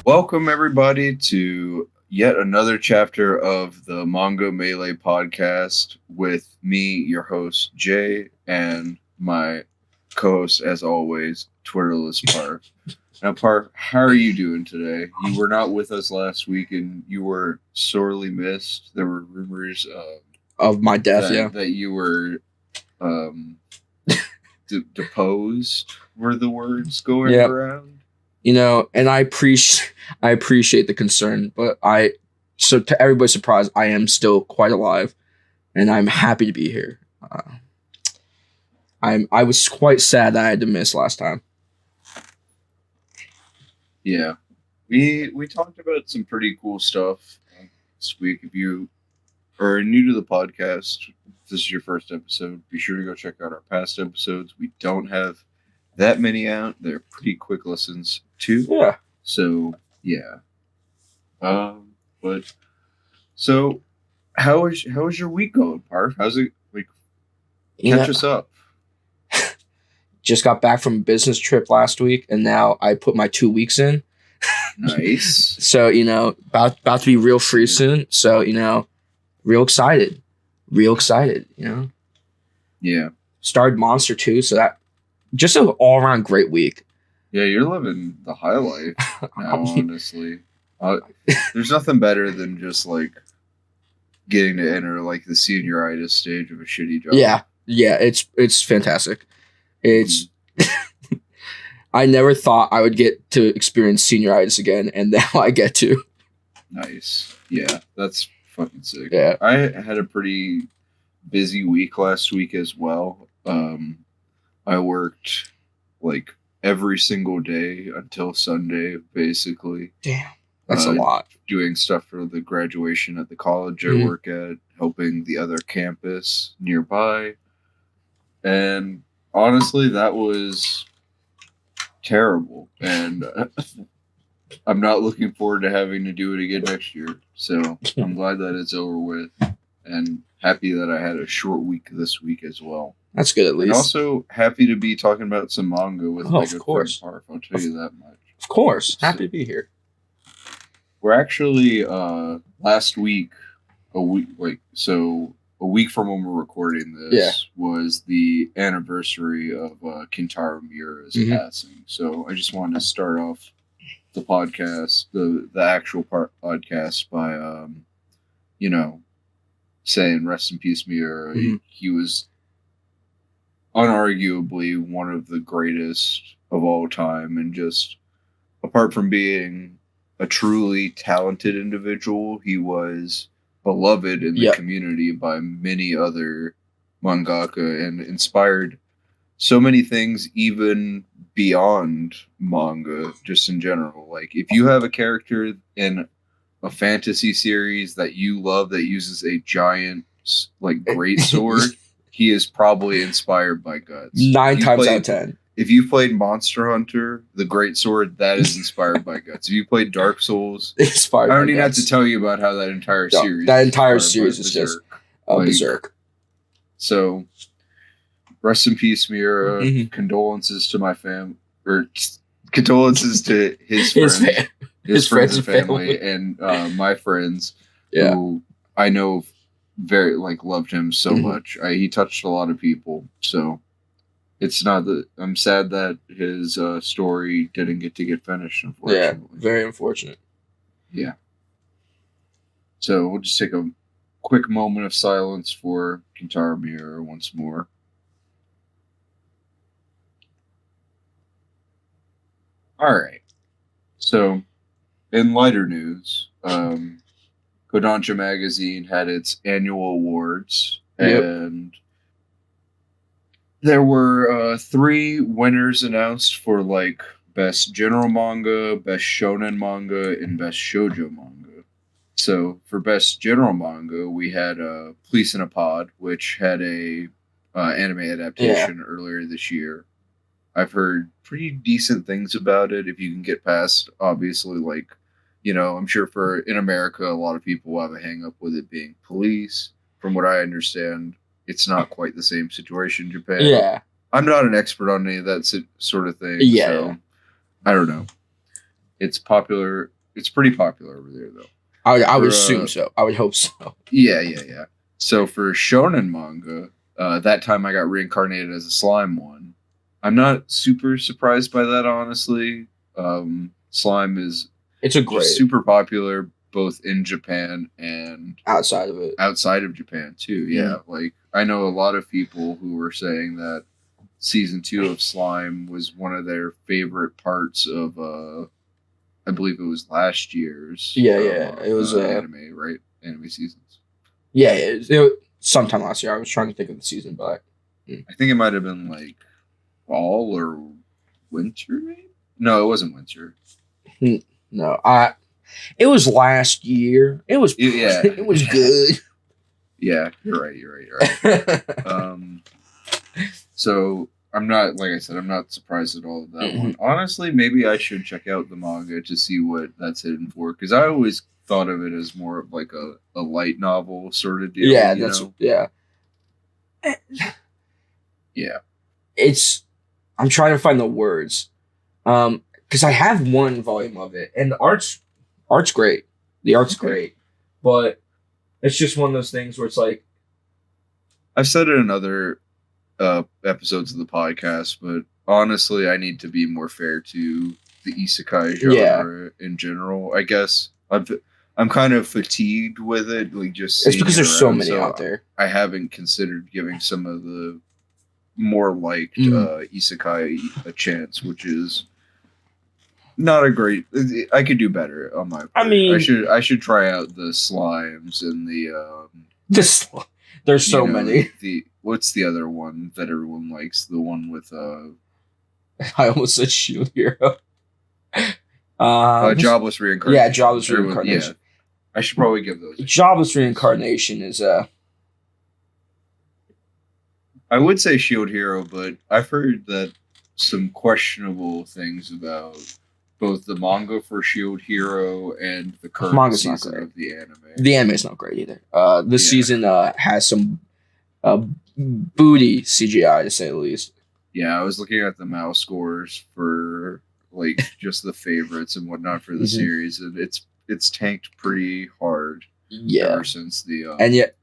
Welcome, everybody, to yet another chapter of the Manga Melee podcast with me, your host, Jay, and my co-host, as always, Twitterless Parf. Now, Parf, how are you doing today? You were not with us last week, and you were sorely missed. There were rumors of my death, that you were deposed, were the words going around. And I appreciate the concern, but so to everybody's surprise, I am still quite alive, and I'm happy to be here. I was quite sad that I had to miss last time. Yeah, we talked about some pretty cool stuff this week. If you are new to the podcast, if this is your first episode, be sure to go check out our past episodes. We don't have that many out. They're pretty quick listens too. Yeah. So yeah. But so how is your week going, Parf? How's it like? Catch us up. Just got back from a business trip last week, and now I put my 2 weeks in. Nice. So about to be real free soon. So real excited. Yeah. Started Monster 2, so that just an all around great week. Yeah, you're living the high life now, honestly. There's nothing better than just like getting to enter like the senioritis stage of a shitty job. Yeah, it's fantastic. It's I never thought I would get to experience senioritis again, and now I get to. Nice. Yeah, that's fucking sick. Yeah. I had a pretty busy week last week as well. I worked like every single day until Sunday, basically. Damn, that's a lot. Doing stuff for the graduation at the college I work at, helping the other campus nearby. And honestly, that was terrible. And I'm not looking forward to having to do it again next year. So I'm glad that it's over with, and happy that I had a short week this week as well. That's good, at least. And also happy to be talking about some manga with my good friend Parf. I'll tell you that much. Of course. Happy to be here. We're actually last week, a week from when we're recording this was the anniversary of Kintaro Miura's passing. So I just wanted to start off the podcast, the actual podcast by saying rest in peace, Miura. He was unarguably one of the greatest of all time, and just apart from being a truly talented individual, he was beloved in the community by many other mangaka and inspired so many things even beyond manga, just in general. Like, if you have a character in a fantasy series that you love that uses a giant like great sword, he is probably inspired by Guts. 9 times out of 10. If you played Monster Hunter, the great sword, that is inspired by Guts. If you played Dark Souls, I don't even have to tell you about how that entire series. That entire series is just berserk. So, rest in peace, Miura. Condolences to my family, or condolences to his friends, his friends and family, and my friends who I know very loved him so much. He touched a lot of people, so it's not that I'm sad that his story didn't get finished, unfortunately. Yeah, very unfortunate. Yeah. So we'll just take a quick moment of silence for Kintaro Miura once more. All right. So, in lighter news, Kodansha magazine had its annual awards, and there were 3 winners announced for best general manga, best shonen manga, and best shoujo manga. So for best general manga, we had Police in a Pod, which had a anime adaptation earlier this year. I've heard pretty decent things about it. If you can get past, obviously, I'm sure in America, a lot of people have a hang up with it being police. From what I understand, it's not quite the same situation in Japan. Yeah. I'm not an expert on any of that sort of thing. Yeah. So I don't know. it's popular. It's pretty popular over there, though. I would assume so. I would hope so. Yeah. So for shonen manga, that time I got reincarnated as a slime one. I'm not super surprised by that, honestly. Slime is super popular both in Japan and outside of it. Outside of Japan too, yeah. Like I know a lot of people who were saying that season 2 of Slime was one of their favorite parts of I believe it was last year's it was anime, right? Anime seasons. Yeah, it sometime last year. I was trying to think of the season, but I think it might have been like fall or winter, maybe? No, it wasn't winter. No, it was last year. It was it was good. Yeah, you're right. So I'm not, like I said, I'm not surprised at all of that one. Honestly, maybe I should check out the manga to see what that's hidden for, because I always thought of it as more of like a light novel sort of deal. Yeah, yeah. It's I'm trying to find the words, because I have one volume of it, and the art's great. The art's great, but it's just one of those things where it's like I've said it in other episodes of the podcast, but honestly, I need to be more fair to the isekai genre in general. I guess I'm kind of fatigued with it. Like just it's because there's so many out there. I haven't considered giving some of the more liked isekai a chance, which is not a great. I could do better on my part. I mean, I should try out the slimes and the there's so many. What's the other one that everyone likes? The one with I almost said Shield Hero. Jobless Reincarnation. Yeah, Jobless Reincarnation. Yeah. I should probably give those. Jobless Reincarnation is I would say Shield Hero, but I've heard that some questionable things about both the manga for Shield Hero and the current season of the anime. The anime's not great either. This season has some booty CGI, to say the least. Yeah, I was looking at the mouse scores for like just the favorites and whatnot for the series, and it's tanked pretty hard. Yeah, ever since the and yet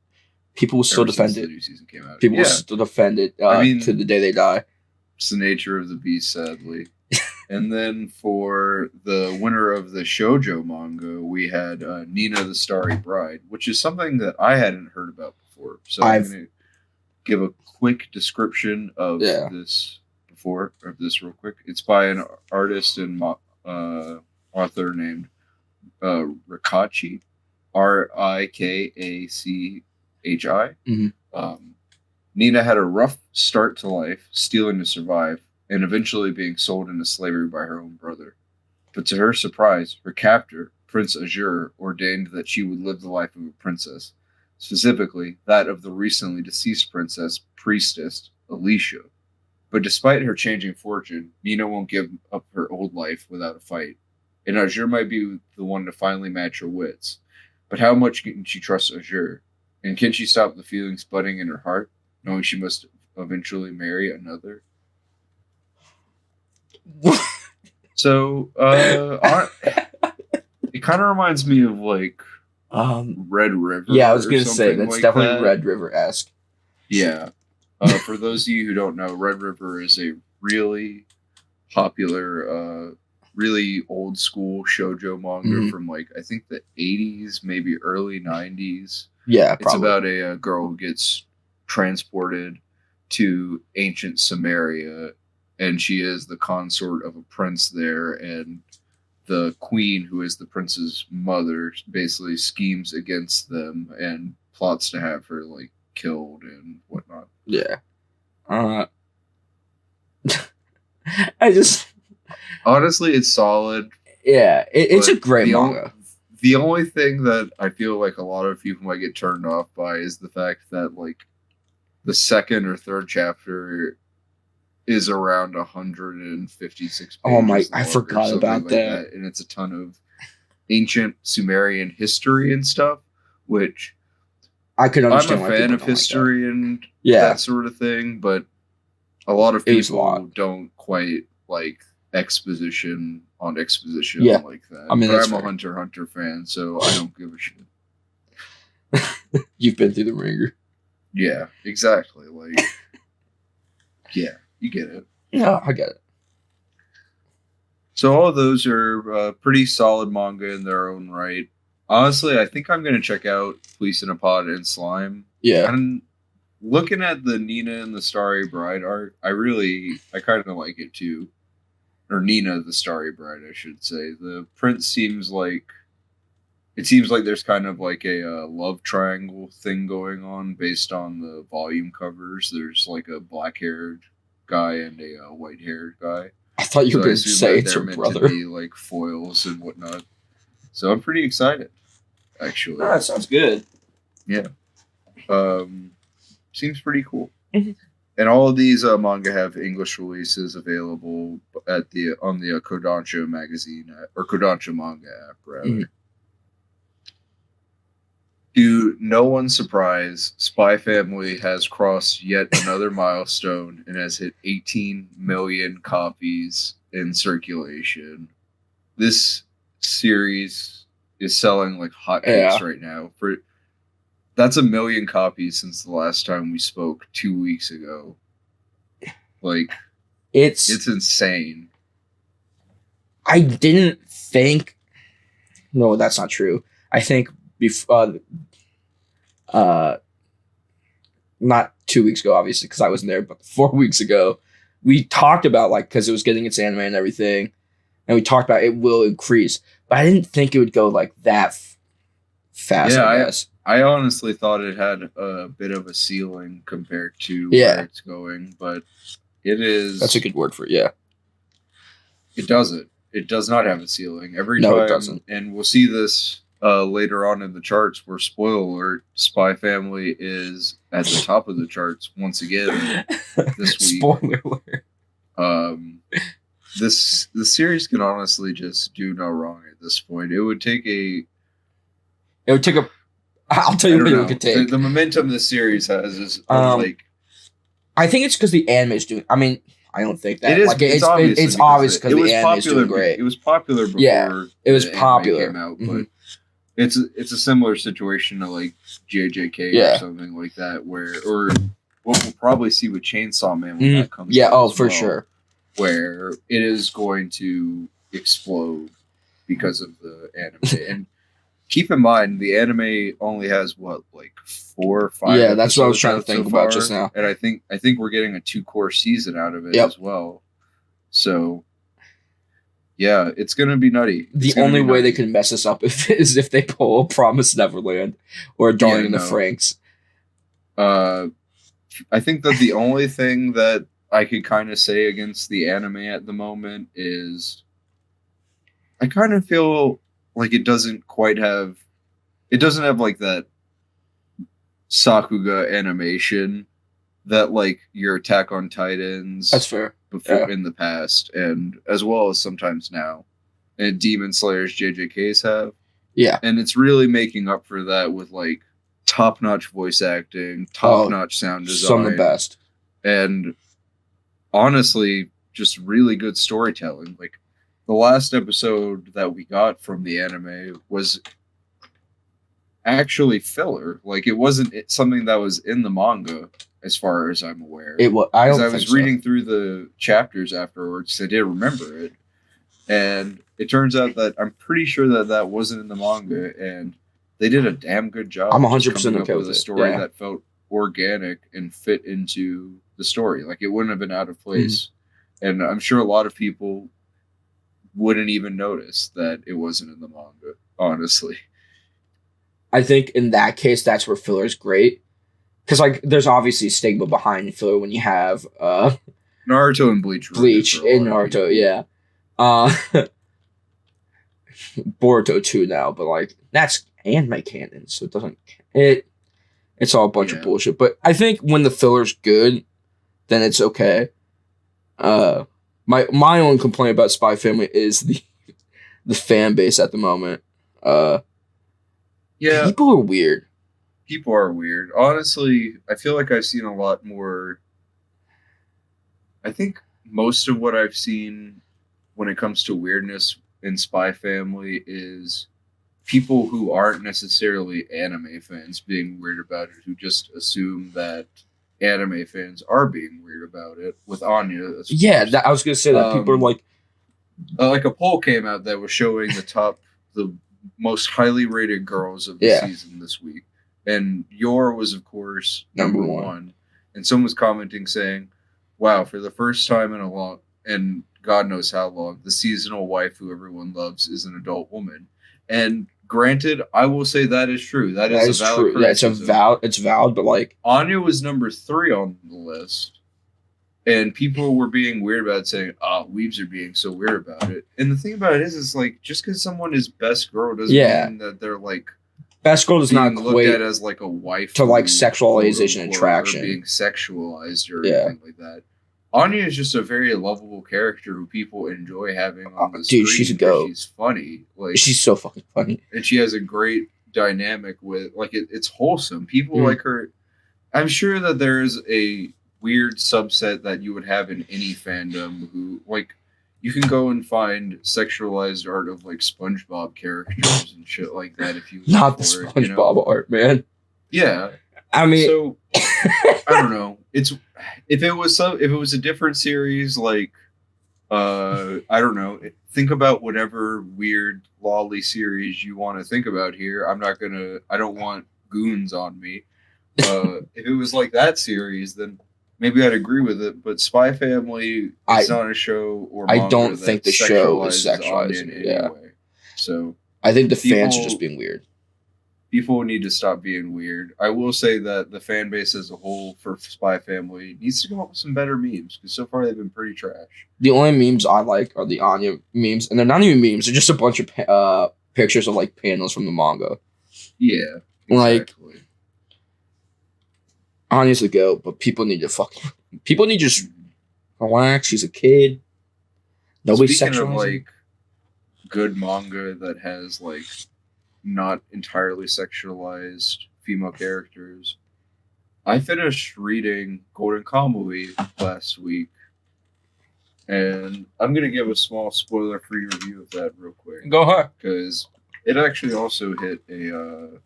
people will still defend it. The new season came out. People will still defend it. To the day they die. It's the nature of the beast, sadly. And then for the winner of the shoujo manga, we had Nina the Starry Bride, which is something that I hadn't heard about before. So I'm going to give a quick description of this real quick. It's by an artist and author named Rikachi, Rikachi. Nina had a rough start to life, stealing to survive, and eventually being sold into slavery by her own brother. But to her surprise, her captor, Prince Azure, ordained that she would live the life of a princess, specifically that of the recently deceased priestess, Alicia. But despite her changing fortune, Nina won't give up her old life without a fight, and Azure might be the one to finally match her wits. But how much can she trust Azure? And can she stop the feelings budding in her heart, knowing she must eventually marry another? So, it kind of reminds me of like Red River. Yeah, I was gonna say that's like definitely Red River-esque. Yeah. For those of you who don't know, Red River is a really popular, really old school shoujo manga from like I think the 80s, maybe early 90s. Yeah, it's about a girl who gets transported to ancient Samaria, and she is the consort of a prince there, and the queen, who is the prince's mother, basically schemes against them and plots to have her like killed and whatnot. Yeah. I just honestly, it's solid. Yeah, it's a great manga. The only thing that I feel like a lot of people might get turned off by is the fact that like the second or third chapter is around 156 pages. Oh my! I forgot about that. And it's a ton of ancient Sumerian history and stuff, which I could understand. I'm a fan of history and that sort of thing, but a lot of people don't quite like exposition on exposition Yeah. like that. I mean, but that's I'm a fair. Hunter x Hunter fan, so I don't give a shit. You've been through the ringer. Yeah, exactly. Like, yeah, you get it. Yeah, I get it. So all of those are pretty solid manga in their own right. Honestly, I think I'm gonna check out Fleece in a Pod and Slime. Yeah. And looking at the Nina and the Starry Bride art, I kind of like it too. Or Nina the Starry Bride, I should say. The print seems like there's kind of like a love triangle thing going on based on the volume covers. There's like a black-haired guy and a white-haired guy. I thought you were going to say it's they're her meant brother. to be like foils and whatnot. So I'm pretty excited, actually. No, that sounds good. Yeah. Seems pretty cool. Mhm. And all of these manga have English releases available on the Kodansha magazine or Kodansha manga app, rather. Mhm. To no one's surprise, Spy Family has crossed yet another milestone and has hit 18 million copies in circulation. This series is selling like hotcakes right now. That's 1 million copies since the last time we spoke 2 weeks ago. Like, it's insane. I didn't think. No, that's not true. I think not 2 weeks ago, obviously, because I wasn't there, but 4 weeks ago, we talked about, like, because it was getting its anime and everything, and we talked about it will increase, but I didn't think it would go like that fast. Yeah, I guess. I honestly thought it had a bit of a ceiling compared to where it's going, but it is. That's a good word for it. Yeah. It doesn't. It does not have a ceiling. Every No, time, it doesn't. And we'll see this later on in the charts, where, spoiler alert, Spy Family is at the top of the charts once again this week. Spoiler alert. The series can honestly just do no wrong at this point. It would take a. I'll tell you what it could take. The momentum this series has is like. I think it's because the anime is doing. I mean, I don't think that. It is. Like, it's obvious because the anime is doing great. It was popular before. Yeah, it was popular. Came out, but it's a similar situation to like JJK or something like that, or what we'll probably see with Chainsaw Man when that comes. Yeah. out For sure. Where it is going to explode because of the anime. And keep in mind, the anime only has like 4 or 5. Yeah, that's what I was trying to think about just now. And I think we're getting a 2-course season out of it as well. So yeah, it's gonna be nutty. The only way they can mess us up is if they pull Promised Neverland or Darling in the Franxx. I think that the only thing that I could kind of say against the anime at the moment is I kind of feel like it doesn't have like that Sakuga animation that like your Attack on Titans. That's fair. Before in the past, and as well as sometimes now, and Demon Slayer's JJKs have. Yeah, and it's really making up for that with like top-notch voice acting, top-notch sound design, some of the best, and honestly, just really good storytelling. Like the last episode that we got from the anime was actually filler. Like it wasn't something that was in the manga, as far as I'm aware. It was. I was reading through the chapters afterwards. I did remember it, and it turns out that I'm pretty sure that wasn't in the manga, and they did a damn good job. I'm 100% okay with a story that felt organic and fit into the story. Like it wouldn't have been out of place, and I'm sure a lot of people wouldn't even notice that it wasn't in the manga. Honestly, I think in that case, that's where filler is great. Because, like, there's obviously stigma behind filler when you have Naruto and Bleach. In Naruto, yeah. Boruto too now, but, like, that's anime canon, so it doesn't... It's all a bunch of bullshit. But I think when the filler's good, then it's okay. My only complaint about Spy Family is the fan base at the moment. People are weird. People are weird. Honestly, I feel like I've seen a lot more. I think most of what I've seen when it comes to weirdness in Spy Family is people who aren't necessarily anime fans being weird about it, who just assume that anime fans are being weird about it. With Anya, Yeah, I was gonna say that people are like a poll came out that was showing the most highly rated girls of the season this week, and Yor was of course number one. And someone was commenting saying, "Wow, for the first time in a long and God knows how long, the seasonal wife who everyone loves is an adult woman." And granted, I will say that is true. That is a valid true. Yeah, it's valid, but like Anya was number 3 on the list. And people were being weird about it, saying, weebs are being so weird about it. And the thing about it is like, just because someone is best girl doesn't mean that they're like best girl does not looked at as like a wife to like sexualization and attraction, or being sexualized or anything like that. Anya is just a very lovable character who people enjoy having on the screen. Dude, she's a goat. She's funny. Like she's so fucking funny, and she has a great dynamic with like it's wholesome. People like her. I'm sure that there is a weird subset that you would have in any fandom who like you can go and find sexualized art of like SpongeBob characters and shit like that if you not the SpongeBob art, man. Yeah, I mean, so I don't know. It's if it was a different series like I don't know. Think about whatever weird lolly series you want to think about here. I don't want goons on me. If it was like that series, then maybe I'd agree with it. But Spy Family is not a show or manga I don't think the show is sexualized in any way. So I think the fans are just being weird. People need to stop being weird. I will say that the fan base as a whole for Spy Family needs to come up with some better memes because so far they've been pretty trash. The only memes I like are the Anya memes, and they're not even memes. They're just a bunch of pictures of like panels from the manga. Yeah, exactly. Like Anya's a goat, but people need to just relax. She's a kid. Nobody's Speaking of like good manga that has like not entirely sexualized female characters, I finished reading Golden Kamuy last week, and I'm gonna give a small spoiler-free review of that real quick. Go ahead, because it actually also hit a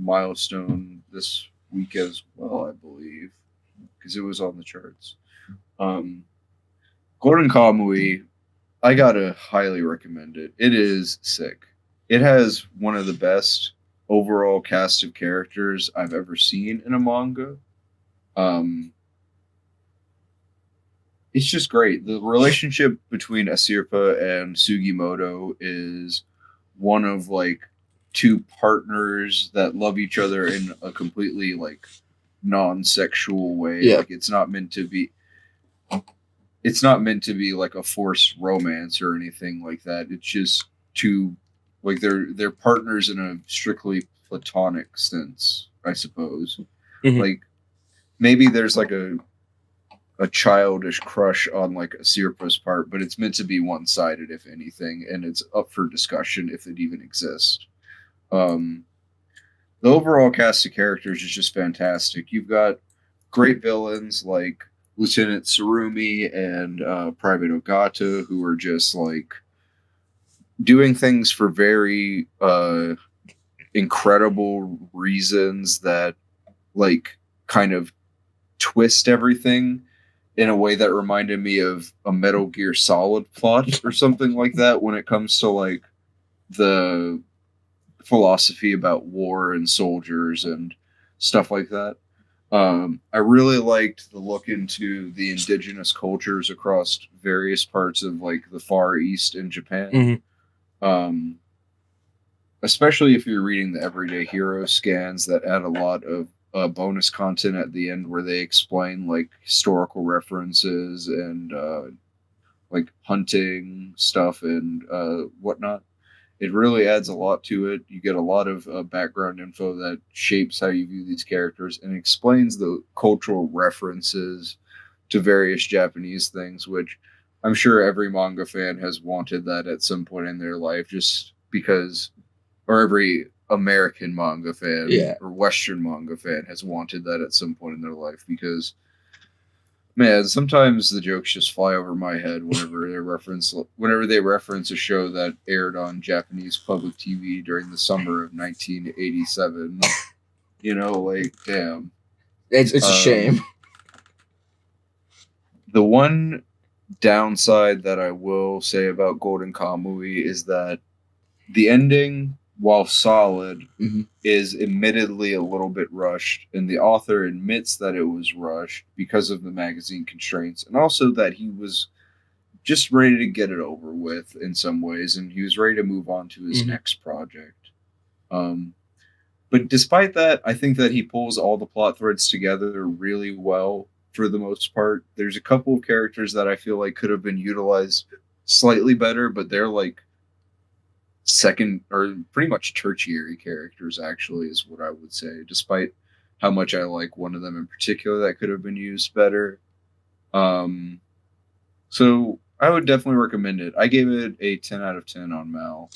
milestone this week as well, I believe, because it was on the charts. Golden Kamuy, I gotta highly recommend it. It is sick. It has one of the best overall cast of characters I've ever seen in a manga. It's just great. The relationship between Asirpa and Sugimoto is one of like two partners that love each other in a completely like non-sexual way. Yeah. Like it's not meant to be like a forced romance or anything like that. It's just two like they're partners in a strictly platonic sense, I suppose. Mm-hmm. Like maybe there's like a childish crush on like Asirpa's part, but it's meant to be one-sided if anything, and it's up for discussion if it even exists. The overall cast of characters is just fantastic. You've got great villains like Lieutenant Tsurumi and Private Ogata, who are just like doing things for very incredible reasons that like kind of twist everything in a way that reminded me of a Metal Gear Solid plot or something like that when it comes to like the philosophy about war and soldiers and stuff like that. I really liked the look into the indigenous cultures across various parts of like the Far East in Japan. Mm-hmm. Especially if you're reading the Everyday Hero scans that add a lot of bonus content at the end where they explain like historical references and like hunting stuff and whatnot. It really adds a lot to it. You get a lot of background info that shapes how you view these characters and explains the cultural references to various Japanese things, which I'm sure every manga fan has wanted that at some point in their life, just because, or every American manga fan or Western manga fan has wanted that at some point in their life, because Man, sometimes the jokes just fly over my head whenever they reference a show that aired on Japanese public TV during the summer of 1987. Like damn. It's a shame. The one downside that I will say about Golden Kamuy is that the ending, while solid, is admittedly a little bit rushed, and the author admits that it was rushed because of the magazine constraints, and also that he was just ready to get it over with in some ways, and he was ready to move on to his next project. But despite that, I think that he pulls all the plot threads together really well for the most part. There's a couple of characters that I feel like could have been utilized slightly better, but they're like second or pretty much tertiary characters, actually, is what I would say, despite how much I like one of them in particular that could have been used better. So I would definitely recommend it. I gave it a 10 out of 10 on Mal.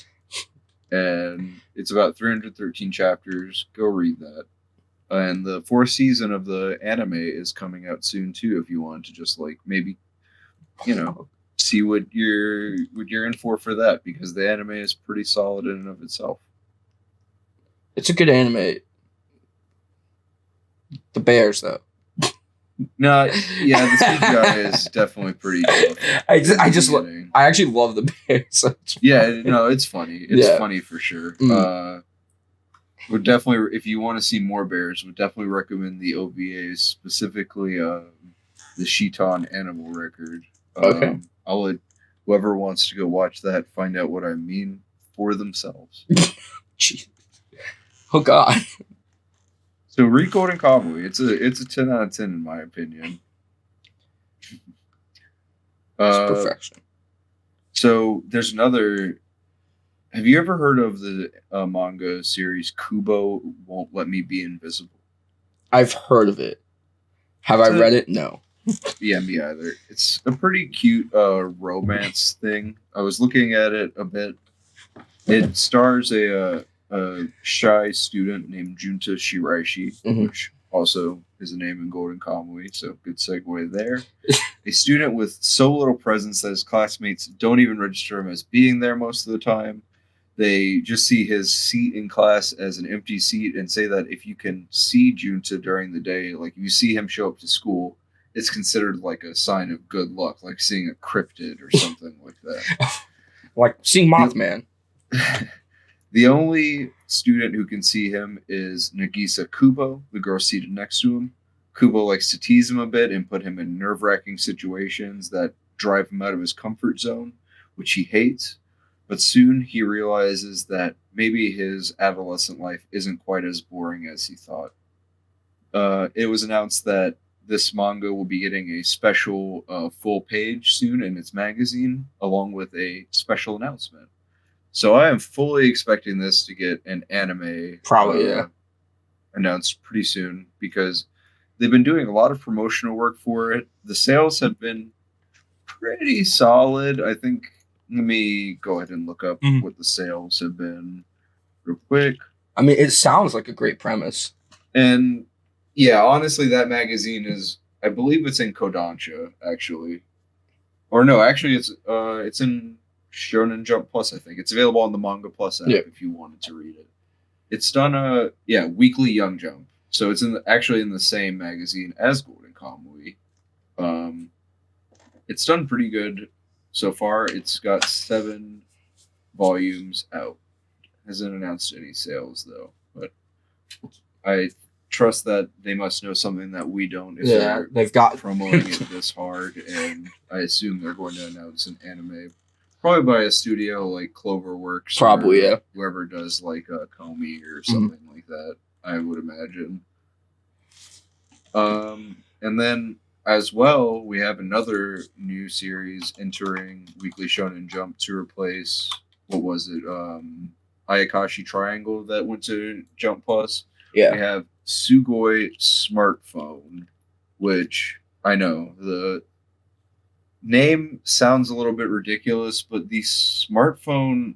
And it's about 313 chapters. Go read that. And the fourth season of the anime is coming out soon too. If you want to just like maybe, see what you're in for that, because the anime is pretty solid in and of itself. It's a good anime. The bears though. No, yeah, the CGI is definitely pretty tough. I actually love the bears. Yeah, no, it's funny. It's funny for sure. Would definitely, if you want to see more bears, would definitely recommend the OVAs, specifically the Shiton Animal Record. Okay. I'll let whoever wants to go watch that find out what I mean for themselves. Jeez. Oh God. So read Golden Kamuy. It's a 10 out of 10 in my opinion. It's perfection. So there's another. Have you ever heard of the manga series Kubo Won't Let Me Be Invisible? I've heard of it. Have I read it? No. Yeah, me either. It's a pretty cute romance thing. I was looking at it a bit. It stars a shy student named Junta Shiraishi, which also is a name in Golden Kamuy, so good segue there. A student with so little presence that his classmates don't even register him as being there most of the time. They just see his seat in class as an empty seat and say that if you can see Junta during the day, like you see him show up to school, it's considered like a sign of good luck, like seeing a cryptid or something like that. Like seeing Mothman. The only student who can see him is Nagisa Kubo, the girl seated next to him. Kubo likes to tease him a bit and put him in nerve-wracking situations that drive him out of his comfort zone, which he hates. But soon he realizes that maybe his adolescent life isn't quite as boring as he thought. It was announced that this manga will be getting a special full page soon in its magazine, along with a special announcement. So I am fully expecting this to get an anime announced pretty soon, because they've been doing a lot of promotional work for it. The sales have been pretty solid. I think, let me go ahead and look up what the sales have been real quick. I mean, it sounds like a great premise. And yeah, honestly, that magazine is, I believe it's in Kodansha, actually. Or no, actually it's in Shonen Jump Plus, I think. It's available on the Manga Plus app if you wanted to read it. It's done Weekly Young Jump. So it's actually in the same magazine as Golden Kamuy. It's done pretty good so far. It's got 7 volumes out. Hasn't announced any sales though, but I trust that they must know something that we don't if they've got promoting it this hard, and I assume they're going to announce an anime. Probably by a studio like Cloverworks. Probably, or whoever does like Comey or something like that, I would imagine. And then as well, we have another new series entering Weekly Shonen Jump to replace, what was it? Ayakashi Triangle that went to Jump Plus. Yeah. We have Sugoi Smartphone, which I know the name sounds a little bit ridiculous, but the smartphone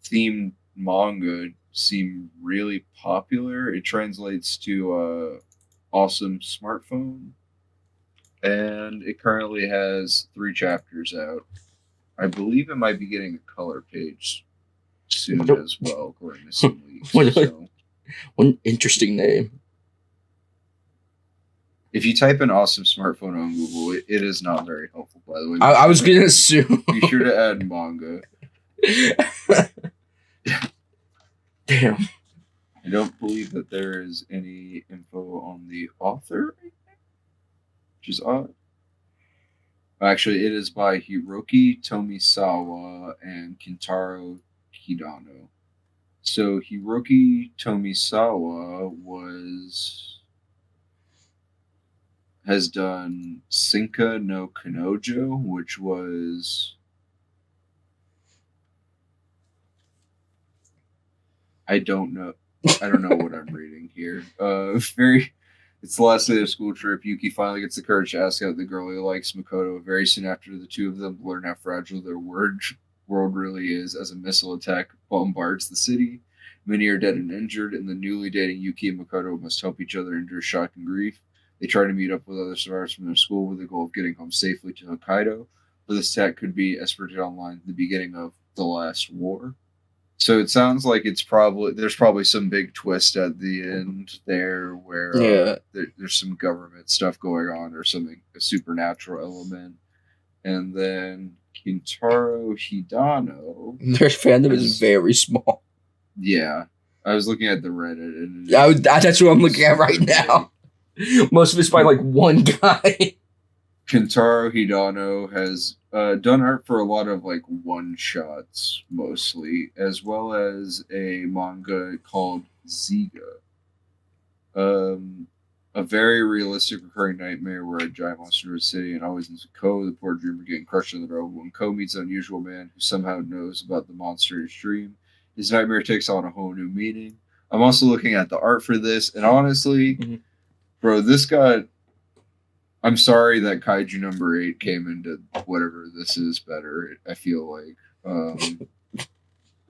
themed manga seem really popular. It translates to awesome smartphone. and it currently has 3 chapters out. I believe it might be getting a color page soon as well, according to some leaks. So, what an interesting name. if you type in awesome smartphone on Google, it is not very helpful, by the way. I was going to assume. Be sure to add manga. Damn. I don't believe that there is any info on the author, which is odd. Actually, it is by Hiroki Tomisawa and Kintaro Hidano. So Hiroki Tomisawa has done Sinka no Kanojo, which was I don't know what I'm reading here. It's the last day of school trip. Yuki finally gets the courage to ask out the girl he likes, Makoto. Very soon after, the two of them learn how fragile their world really is as a missile attack bombards the city. Many are dead and injured, and the newly dating Yuki and Makoto must help each other endure shock and grief. They try to meet up with other survivors from their school with the goal of getting home safely to Hokkaido. But this attack could be, as predicted online, the beginning of the last war. So it sounds like there's probably some big twist at the end there where there's some government stuff going on or something, a supernatural element. And then Kintaro Hidano. Their fandom is very small. Yeah. I was looking at the Reddit. And that's what I'm looking at right now. Most of it's by like one guy. Kintaro Hidano has done art for a lot of like one-shots mostly, as well as a manga called Ziga. A very realistic recurring nightmare where a giant monster is city and always ends with Ko, the poor dreamer, getting crushed in the road. When Ko meets an unusual man who somehow knows about the monster in his dream, his nightmare takes on a whole new meaning. I'm also looking at the art for this, and honestly, bro, this got... I'm sorry that Kaiju number 8 came into whatever this is better. I feel like the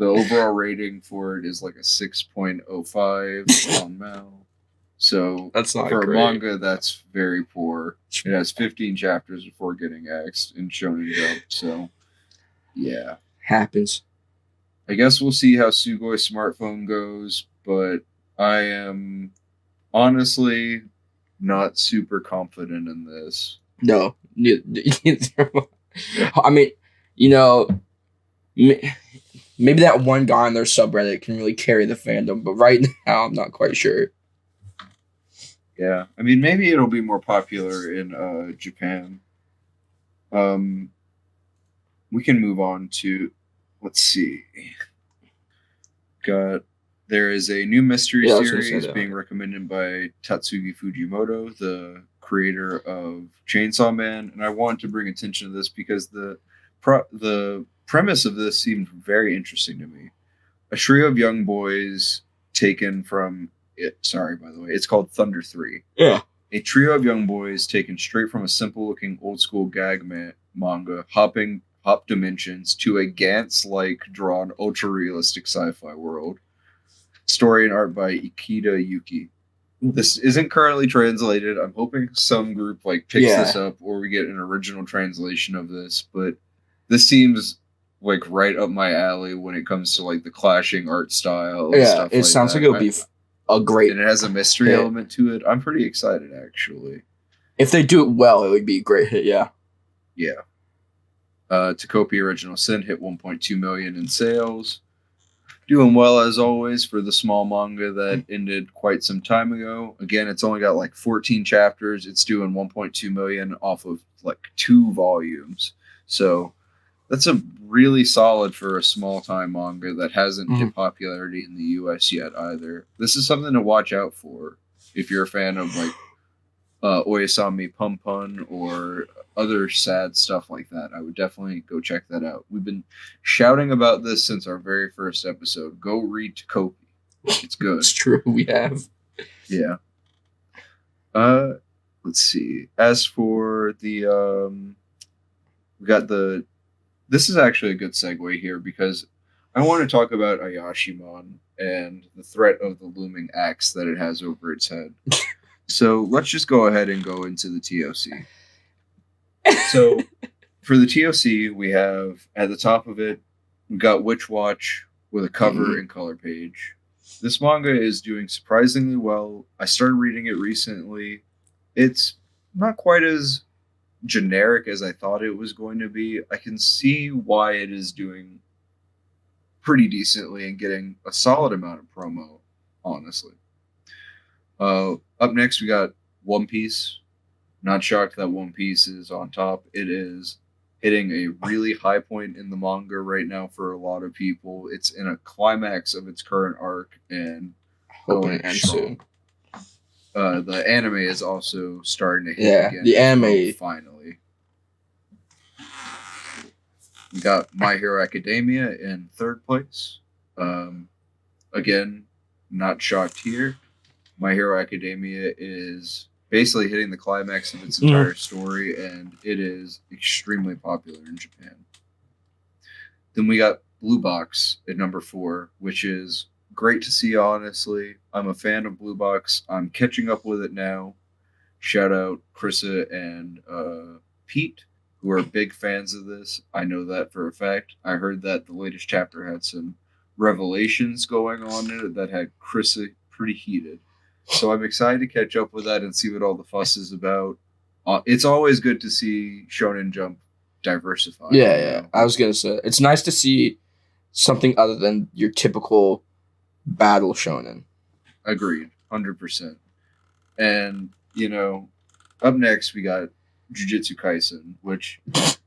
overall rating for it is like a 6.05 on Mal. So that's not for great. A manga, that's very poor. It has 15 chapters before getting axed in Shonen Jump. So yeah, happens. I guess we'll see how Sugoi's smartphone goes, but I am honestly not super confident in this. No. I mean, maybe that one guy on their subreddit can really carry the fandom, but right now I'm not quite sure. Yeah, I mean, maybe it'll be more popular in Japan. We can move on to, let's see. There is a new mystery series being recommended by Tatsugi Fujimoto, the creator of Chainsaw Man, and I want to bring attention to this because the premise of this seemed very interesting to me. A trio of young boys taken from it. Sorry, by the way, it's called Thunder 3. Yeah. A trio of young boys taken straight from a simple-looking old-school gag manga, hop dimensions to a Gantz-like drawn, ultra-realistic sci-fi world. Story and art by Ikeda Yuki. This isn't currently translated. I'm hoping some group picks this up, or we get an original translation of this. But this seems right up my alley when it comes to the clashing art style. And stuff it sounds like it'll be a great. And it has a mystery element to it. I'm pretty excited, actually. If they do it well, it would be a great hit. Yeah. Yeah. Takopi Original Sin hit 1.2 million in sales. Doing well as always for the small manga that ended quite some time ago. Again, it's only got 14 chapters. It's doing 1.2 million off of 2 volumes. So that's a really solid for a small time manga that hasn't hit popularity in the US yet either. This is something to watch out for if you're a fan of Oyasami Pum Pun or other sad stuff like that. I would definitely go check that out. We've been shouting about this since our very first episode. Go read Takopi. It's good. It's true. We have. Yeah. Let's see. As for the we got this is actually a good segue here because I want to talk about Ayashimon and the threat of the looming axe that it has over its head. So let's just go ahead and go into the TOC. So for the TOC, we have at the top of it, we got Witch Watch with a cover and color page. This manga is doing surprisingly well. I started reading it recently. It's not quite as generic as I thought it was going to be. I can see why it is doing pretty decently and getting a solid amount of promo, honestly. Up next, we got One Piece. Not shocked that One Piece is on top. It is hitting a really high point in the manga right now for a lot of people. It's in a climax of its current arc and Hoping it ends soon. The anime is also starting to hit again. The anime finally. We got My Hero Academia in third place. Again, not shocked here. My Hero Academia is basically hitting the climax of its entire story, and it is extremely popular in Japan. Then we got Blue Box at number 4, which is great to see, honestly. I'm a fan of Blue Box. I'm catching up with it now. Shout out Krissa and Pete, who are big fans of this. I know that for a fact. I heard that the latest chapter had some revelations going on in it that had Krissa pretty heated. So I'm excited to catch up with that and see what all the fuss is about. It's always good to see Shonen Jump diversify. Yeah. I was going to say, it's nice to see something other than your typical battle shonen. Agreed, 100%. And, up next we got Jujutsu Kaisen, which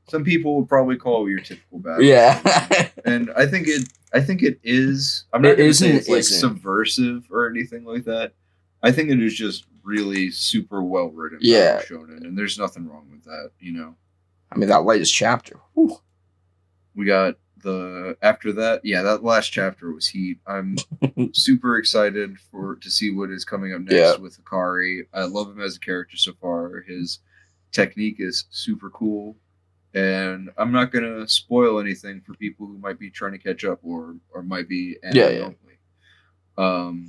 some people would probably call your typical battle. Yeah. And I think it is. I'm not going to say it's like subversive or anything like that. I think it is just really super well written. Yeah. Shonen, and there's nothing wrong with that, I mean, that latest chapter. Whew. We got after that. Yeah, that last chapter was heat. I'm super excited to see what is coming up next with Hikari. I love him as a character so far. His technique is super cool. And I'm not going to spoil anything for people who might be trying to catch up or might be anime only.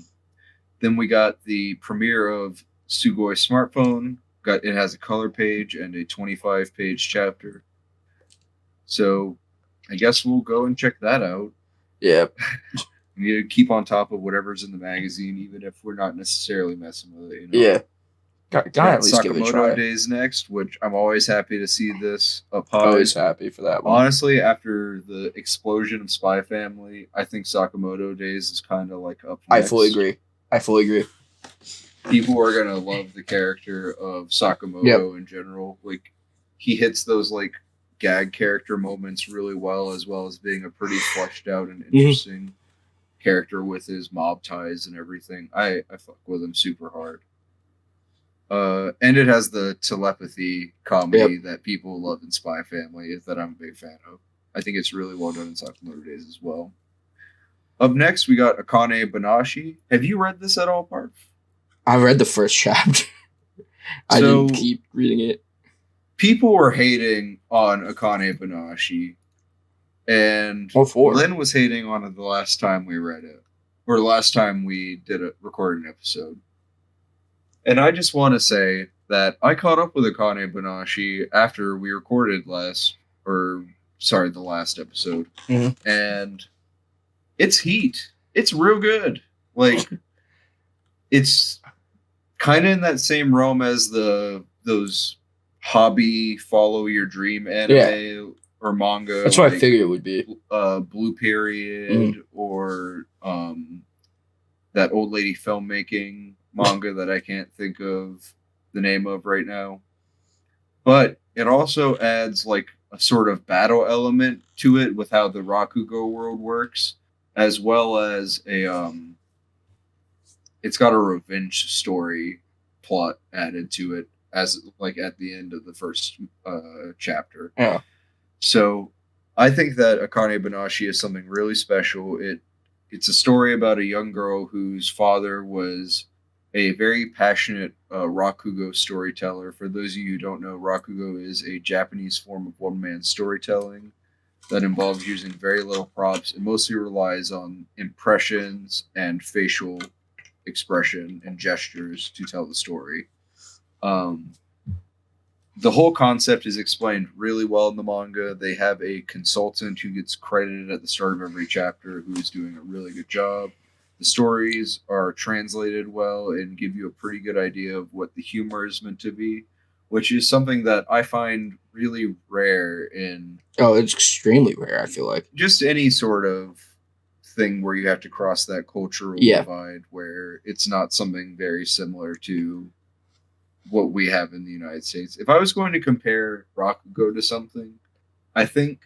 Then we got the premiere of Sugoi Smartphone. It has a color page and a 25-page chapter. So I guess we'll go and check that out. Yep. We need to keep on top of whatever's in the magazine, even if we're not necessarily messing with it. Yeah. Got at least give it a try. Sakamoto Days next, which I'm always happy to see this up high. Always happy for that one. Honestly, after the explosion of Spy Family, I think Sakamoto Days is kind of like up next. I fully agree. People are gonna love the character of Sakamoto in general. Like, he hits those like gag character moments really well as being a pretty fleshed out and interesting character with his mob ties and everything. I fuck with him super hard. And it has the telepathy comedy that people love in Spy Family that I'm a big fan of. I think it's really well done in Sakamoto Days as well. Up next, we got Akane Banashi. Have you read this at all, Parf? I read the first chapter. I didn't keep reading it. People were hating on Akane Banashi. And Lynn was hating on it the last time we read it. Or the last time we recorded an episode. And I just want to say that I caught up with Akane Banashi after we recorded the last episode. Mm-hmm. And it's heat. It's real good. Like, it's kind of in that same realm as those hobby follow your dream anime or manga. That's what I figured it would be. Blue Period or that old lady filmmaking manga that I can't think of the name of right now. But it also adds like a sort of battle element to it with how the Rakugo world works, as well as it's got a revenge story plot added to it as like at the end of the first chapter. Yeah. So I think that Akane Banashi is something really special. It's a story about a young girl whose father was a very passionate Rakugo storyteller. For those of you who don't know, Rakugo is a Japanese form of one-man storytelling that involves using very little props and mostly relies on impressions and facial expression and gestures to tell the story. the whole concept is explained really well in the manga. They have a consultant who gets credited at the start of every chapter who is doing a really good job. The stories are translated well and give you a pretty good idea of what the humor is meant to be, which is something that I find really rare in Oh, it's extremely rare, I feel like. just any sort of thing where you have to cross that cultural divide where it's not something very similar to what we have in the United States. If I was going to compare Rakugo to something, I think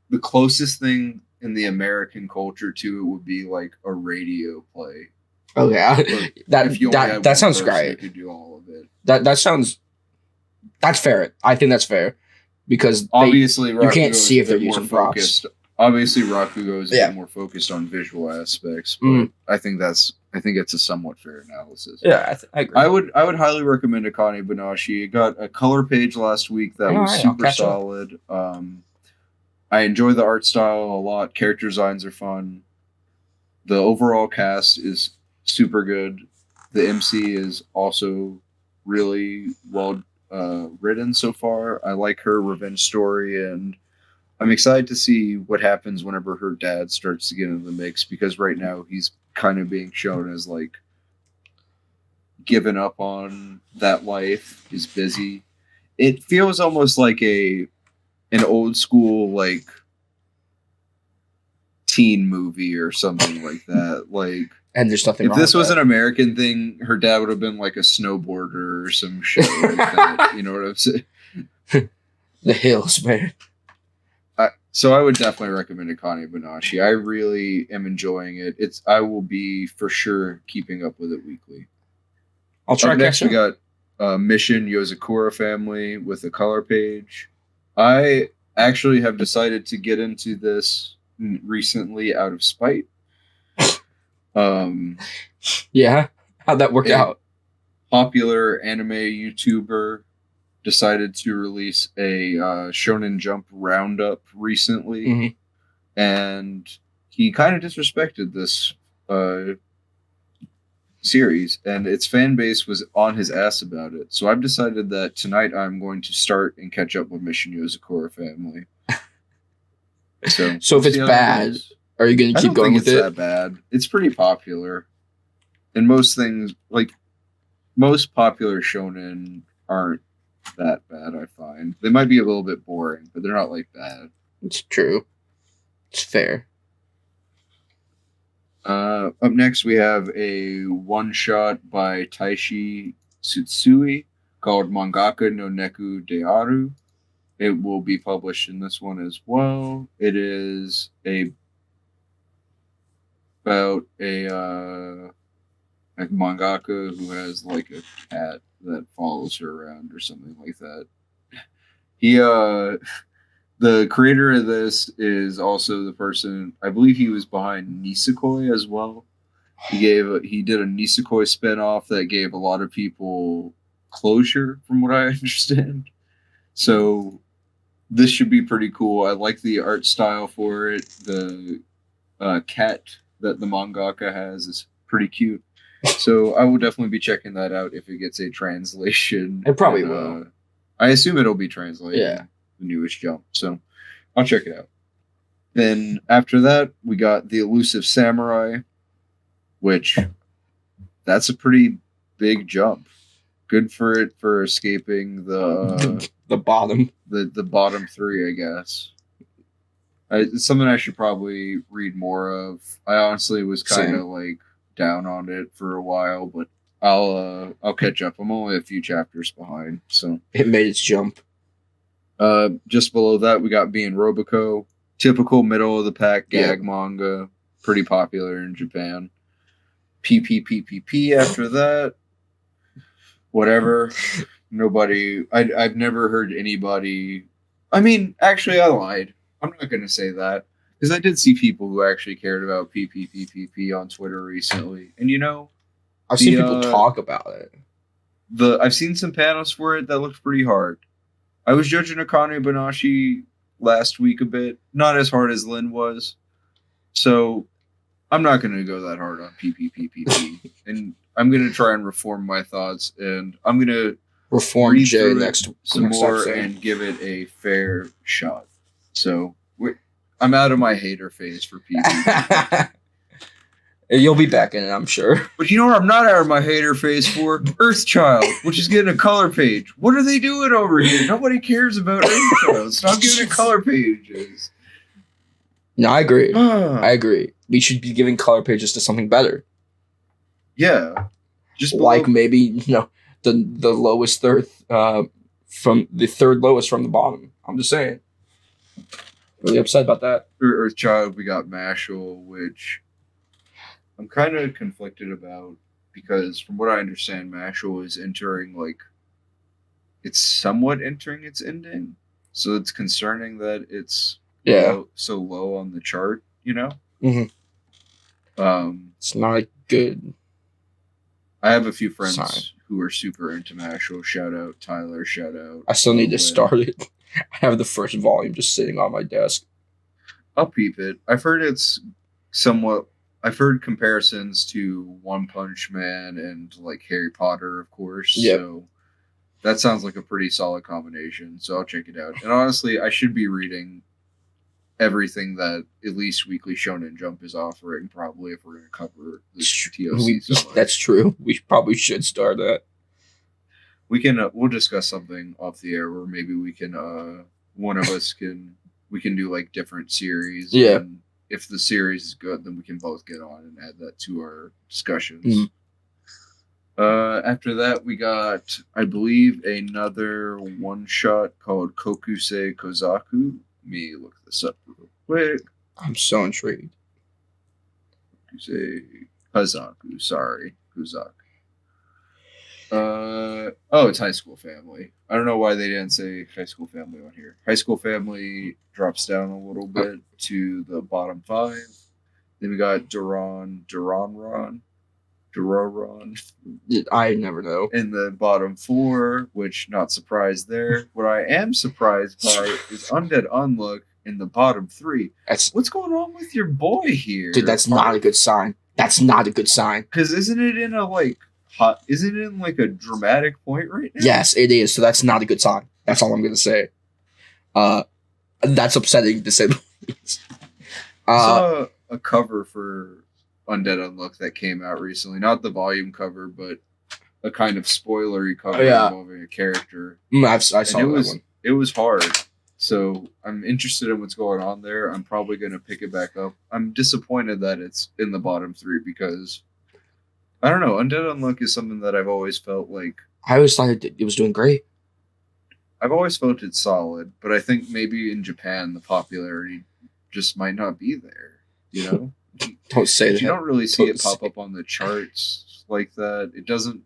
the closest thing in the American culture to it would be like a radio play. Okay, that sounds great. You could do all of it. That's fair. I think that's fair because obviously you can't see if they're using props. Obviously, Rakugo is a bit more focused on visual aspects, but I think it's a somewhat fair analysis. Yeah, I agree. I would highly recommend Akane Banashi. It got a color page last week that was super solid. I enjoy the art style a lot. Character designs are fun. The overall cast is super good. The MC is also really well written so far. I like her revenge story, and I'm excited to see what happens whenever her dad starts to get into the mix, because right now he's kind of being shown as like given up on that life. He's busy. It feels almost like an old school like teen movie or something like that. Like, and there's nothing. If this was an American thing, her dad would have been like a snowboarder or some shit like that. You know what I'm saying? The hills, man. So I would definitely recommend Akane Banashi. I really am enjoying it. I will be for sure keeping up with it weekly. I'll try. Next, we got Mission Yozakura Family with a color page. I actually have decided to get into this recently out of spite. Yeah, how'd that work out? Popular anime YouTuber decided to release a Shonen Jump roundup recently, and he kind of disrespected this series, and its fan base was on his ass about it. So I've decided that tonight I'm going to start and catch up with Mission Yozakura Family. So if it's bad, are you going to keep going with it? It's that bad. It's pretty popular, and most things, like most popular shonen, aren't that bad. I find they might be a little bit boring, but they're not like bad. It's true. It's fair. Up next, we have a one-shot by Taishi Tsutsui called Mangaka no Neku de Aru. It will be published in this one as well. It is about a mangaka who has like a cat that follows her around or something like that. He the creator of this is also the person, I believe he was behind Nisekoi as well. He did a Nisekoi spinoff that gave a lot of people closure, from what I understand. So this should be pretty cool. I like the art style for it. The cat that the mangaka has is pretty cute. So I will definitely be checking that out if it gets a translation. It probably will. I assume it'll be translated. Yeah. The newest jump. So I'll check it out. Then after that, we got The Elusive Samurai, which that's a pretty big jump. Good for it for escaping the bottom. The bottom three, I guess. It's something I should probably read more of. I honestly was kind of like down on it for a while, but I'll catch up. I'm only a few chapters behind, so it made its jump. Just below that, we got Being Roboco, typical middle of the pack gag manga, pretty popular in Japan. PPPPP after that. Whatever. Nobody. I've never heard anybody. I mean, actually, I lied. I'm not going to say that, because I did see people who actually cared about PPPPP on Twitter recently, and you know, I've seen people talk about it. I've seen some panels for it that looked pretty hard. I was judging Akane Banashi last week a bit, not as hard as Lynn was, so I'm not going to go that hard on PPPPP, and I'm going to try and reform my thoughts, and I'm going to reform read J through next it some next more episode. and give it a fair shot. So I'm out of my hater phase for PvP. You'll be back in it, I'm sure. But you know what I'm not out of my hater phase for? Earthchild, which is getting a color page. What are they doing over here? Nobody cares about Earthchild. Stop giving it color pages. No, I agree. I agree. We should be giving color pages to something better. Yeah. Just like maybe, the lowest third from the third lowest from the bottom. I'm just saying. Really upset about that. For Earthchild, we got Mashal, which I'm kind of conflicted about because from what I understand, Mashal is entering it's somewhat entering its ending. So it's concerning that it's so low on the chart, Mm-hmm. It's not good. I have a few friends who are super into Mashal. Shout out Tyler. Shout out. I still need to start it. I have the first volume just sitting on my desk. I'll peep it. I've heard it's somewhat. I've heard comparisons to One Punch Man and Harry Potter, of course. Yep. So that sounds like a pretty solid combination. So I'll check it out. And honestly, I should be reading everything that at least Weekly Shonen Jump is offering, probably, if we're going to cover this TOC so much. That's true. We probably should start that. We can. We'll discuss something off the air where maybe we can. One of us can. We can do different series. Yeah. And if the series is good, then we can both get on and add that to our discussions. Mm-hmm. After that, we got, I believe, another one shot called Kokusei Kozaku. Let me look this up real quick. I'm so intrigued. Kokusei Kozaku. Sorry, Kozaku. It's High School Family. I don't know why they didn't say High School Family on here. High School Family drops down a little bit to the bottom 5. Then we got Duran. I never know. In the bottom 4, which not surprised there. What I am surprised by is Undead Unlook in the bottom 3. What's going on with your boy here? Dude, that's not a good sign. That's not a good sign. Because isn't it in a isn't it in a dramatic point right now? Yes, it is. So that's not a good sign. That's all I'm gonna say. That's upsetting to say the least. I saw a cover for Undead Unlock that came out recently. Not the volume cover, but a kind of spoilery cover involving a character. I saw that one. It was hard. So I'm interested in what's going on there. I'm probably gonna pick it back up. I'm disappointed that it's in the bottom 3 because I don't know. Undead Unlock is something that I've always felt like. I always thought it was doing great. I've always felt it's solid, but I think maybe in Japan the popularity just might not be there. Don't say that. You don't really see it pop up on the charts like that. It doesn't.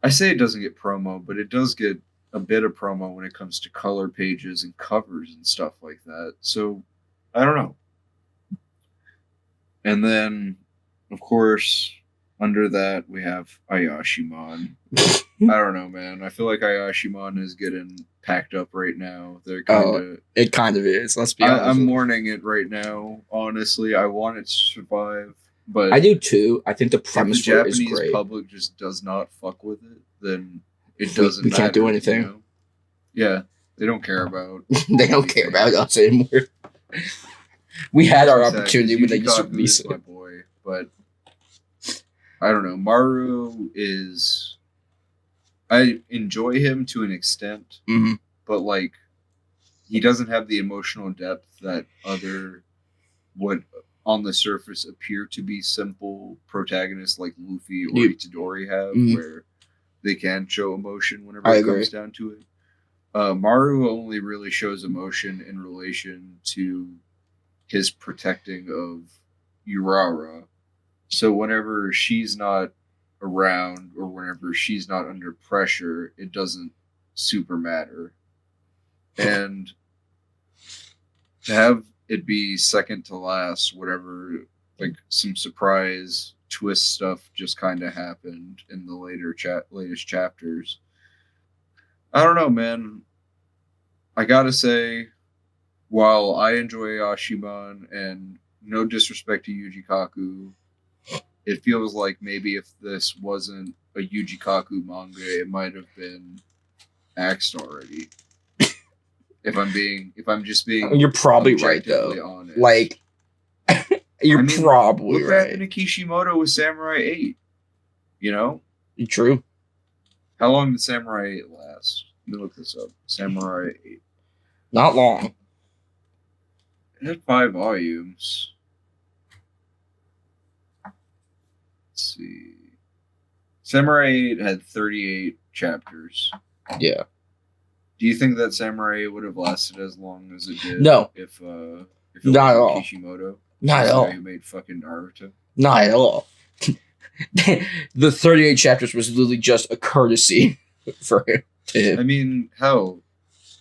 I say it doesn't get promo, but it does get a bit of promo when it comes to color pages and covers and stuff like that. So I don't know. And then, of course, under that, we have Ayashimon. I don't know, man. I feel like Ayashimon is getting packed up right now. They're it kind of is. Let's be honest. I'm mourning it right now. Honestly, I want it to survive, but I do too. I think the premise for it is great. If the Japanese public just does not fuck with it, then it doesn't. We can't do anything. Yeah, they don't care about. They don't care about us anymore. We had our opportunity when they used to release it. My boy, but I don't know. Maru is. I enjoy him to an extent, but he doesn't have the emotional depth that other would on the surface appear to be simple protagonists like Luffy or Itadori have, where they can show emotion whenever it comes down to it. Maru only really shows emotion in relation to his protecting of Urara. So whenever she's not around or whenever she's not under pressure, it doesn't super matter. And to have it be second to last, whatever, some surprise twist stuff just kind of happened in the latest chapters. I don't know, man. I gotta say, while I enjoy Ayashimon, and no disrespect to Yuji Kaku, it feels like maybe if this wasn't a a Yujikaku manga, it might have been axed already. If I'm just being You're probably right objectively though. honest. Like, you're probably look what right. happened to Kishimoto with Samurai 8. You know? True. How long did Samurai 8 last? Let me look this up. Samurai 8. Not long. It had 5 volumes. Let's see. Samurai 8 had 38 chapters. Yeah. Do you think that Samurai 8 would have lasted as long as it did? No. If it not at wasn't all. Kishimoto? Not at all. Who made fucking Naruto? Not at all. The 38 chapters was literally just a courtesy for him. To him. I mean, hell,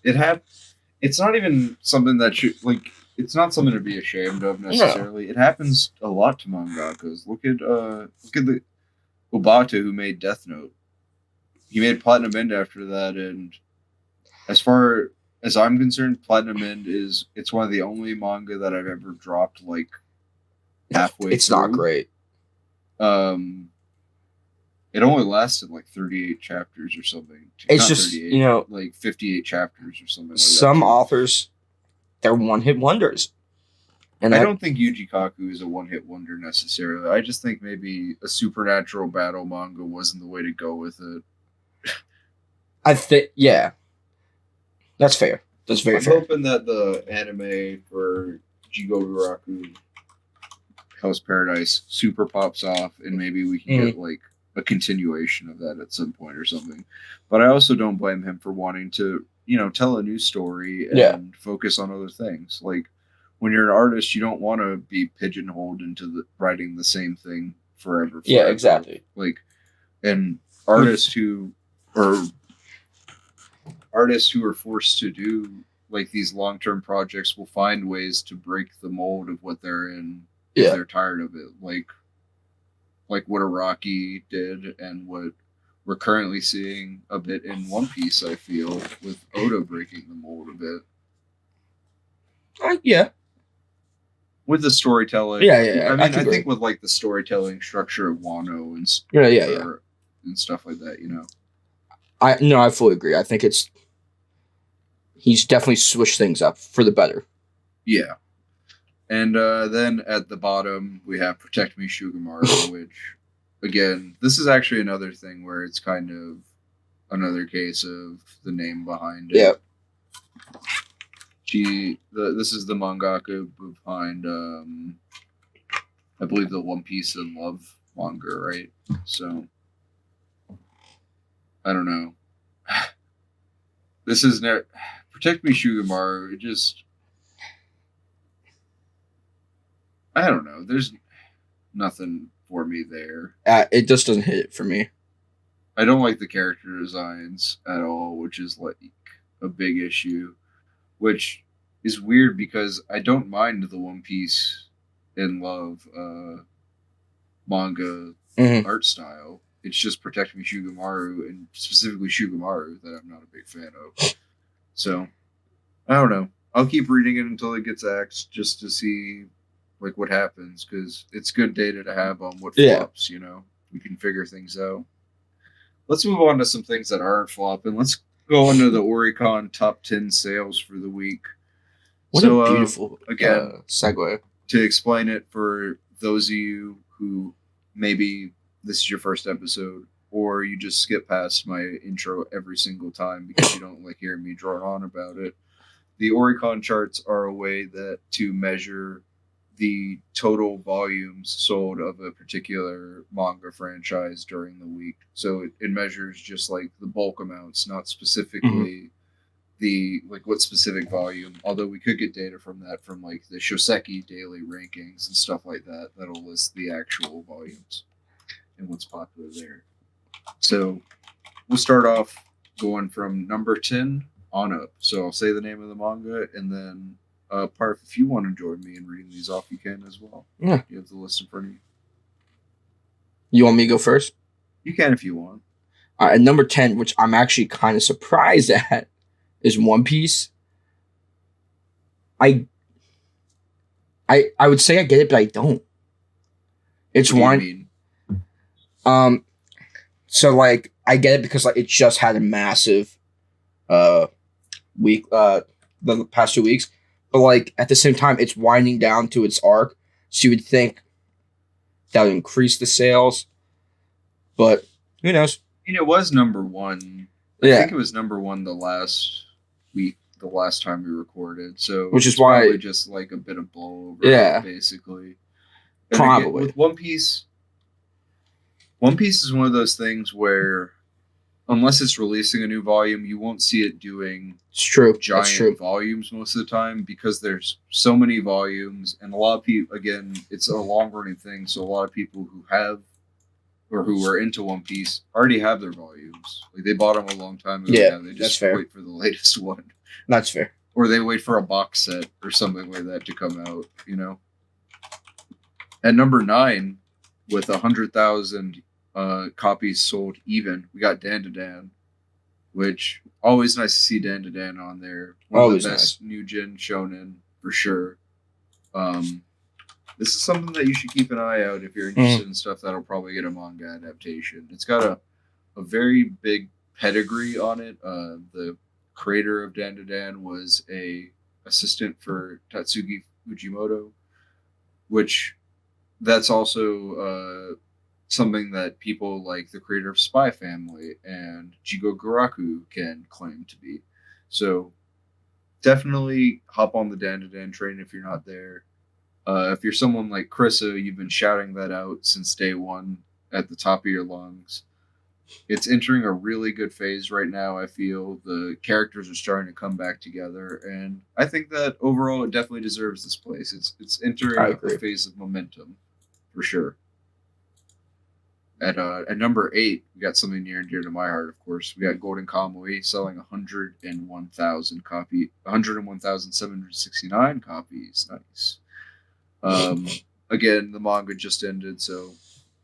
it's not even something that should, like, it's not something to be ashamed of necessarily. No. It happens a lot to mangakas. Look at the Obata who made Death Note. He made Platinum End after that, and as far as I'm concerned, Platinum End it's one of the only manga that I've ever dropped like halfway. It's through. Not great. It only lasted like 38 chapters or something. It's not just, you know, like 58 chapters or something like some authors, they're one-hit wonders. And I don't think Yuji Kaku is a one-hit wonder necessarily. I just think maybe a supernatural battle manga wasn't the way to go with it. I think, yeah. That's fair. That's very fair. I'm hoping that the anime for Jigoguraku Hell's Paradise super pops off and maybe we can get like a continuation of that at some point or something. But I also don't blame him for wanting to, you know, tell a new story and focus on other things. Like when you're an artist, you don't want to be pigeonholed into writing the same thing forever. Yeah, exactly. Like, and artists who are forced to do like these long-term projects will find ways to break the mold of what they're in if they're tired of it. Like what Araki did and what we're currently seeing a bit in One Piece, I feel, with Oda breaking the mold a bit. Yeah. With the storytelling. Yeah. I mean, I think with like the storytelling structure of Wano and and stuff like that, you know. I fully agree. I think he's definitely switched things up for the better. Yeah. And then at the bottom, we have Protect Me Shugamaru, which, again, this is actually another thing where it's kind of another case of the name behind it. Yep. This is the mangaka behind, I believe, the One Piece and Love manga, right? So, I don't know. This is Protect Me Shugamaru. It just, I don't know. There's nothing for me there. It just doesn't hit it for me. I don't like the character designs at all, which is like a big issue. Which is weird because I don't mind the One Piece in Love manga art style. It's just Protect Me Shugamaru, and specifically Shugamaru, that I'm not a big fan of. So, I don't know. I'll keep reading it until it gets axed just to see like what happens, because it's good data to have on what flops, you know. We can figure things out. Let's move on to some things that aren't flopping. Let's go into the Oricon top 10 sales for the week. What a beautiful segue. To explain it for those of you who maybe this is your first episode, or you just skip past my intro every single time because you don't like hearing me drone on about it. The Oricon charts are a way to measure the total volumes sold of a particular manga franchise during the week. So it measures just like the bulk amounts, not specifically the like what specific volume. Although we could get data from that from like the Shoseki daily rankings and stuff like that. That'll list the actual volumes and what's popular there. So we'll start off going from number 10 on up. So I'll say the name of the manga, and then Parf, if you want to join me in reading these off, you can as well. Yeah. You have the list in front of you. You want me to go first? You can if you want. All right, number 10, which I'm actually kind of surprised at, is One Piece. I would say I get it, but I don't. It's what do you mean? So like I get it because like it just had a massive week the past 2 weeks, but like at the same time it's winding down to its arc, so you would think that would increase the sales, but who knows? I mean, it was number one. I think it was number one the last week, the last time we recorded. So which is it's why probably just like a bit of blowover, basically. And probably again, with One Piece is one of those things where unless it's releasing a new volume, you won't see it doing giant volumes most of the time because there's so many volumes, and a lot of people, again, it's a long running thing, so a lot of people who have or who are into One Piece already have their volumes. Like they bought them a long time ago. Yeah, they just wait for the latest one. That's fair. Or they wait for a box set or something like that to come out, you know. At number 9, with 100,000 copies sold even, we got Dan, which always nice to see Dan on there. One of the best new gen shonen for sure. This is something that you should keep an eye out if you're interested in stuff that'll probably get a manga adaptation. It's got a very big pedigree on it. The creator of Dan was a assistant for Tatsuki Fujimoto, which that's also something that people like the creator of Spy Family and Jigo Garaku can claim to be. So definitely hop on the Dan train if you're not there. If you're someone like Krissa, you've been shouting that out since day one at the top of your lungs. It's entering a really good phase right now, I feel. The characters are starting to come back together, and I think that overall it definitely deserves this place. It's entering a phase of momentum, for sure. At number 8, we got something near and dear to my heart, of course. We got Golden Kamuy selling 101,769 copies. Nice. Again, the manga just ended, so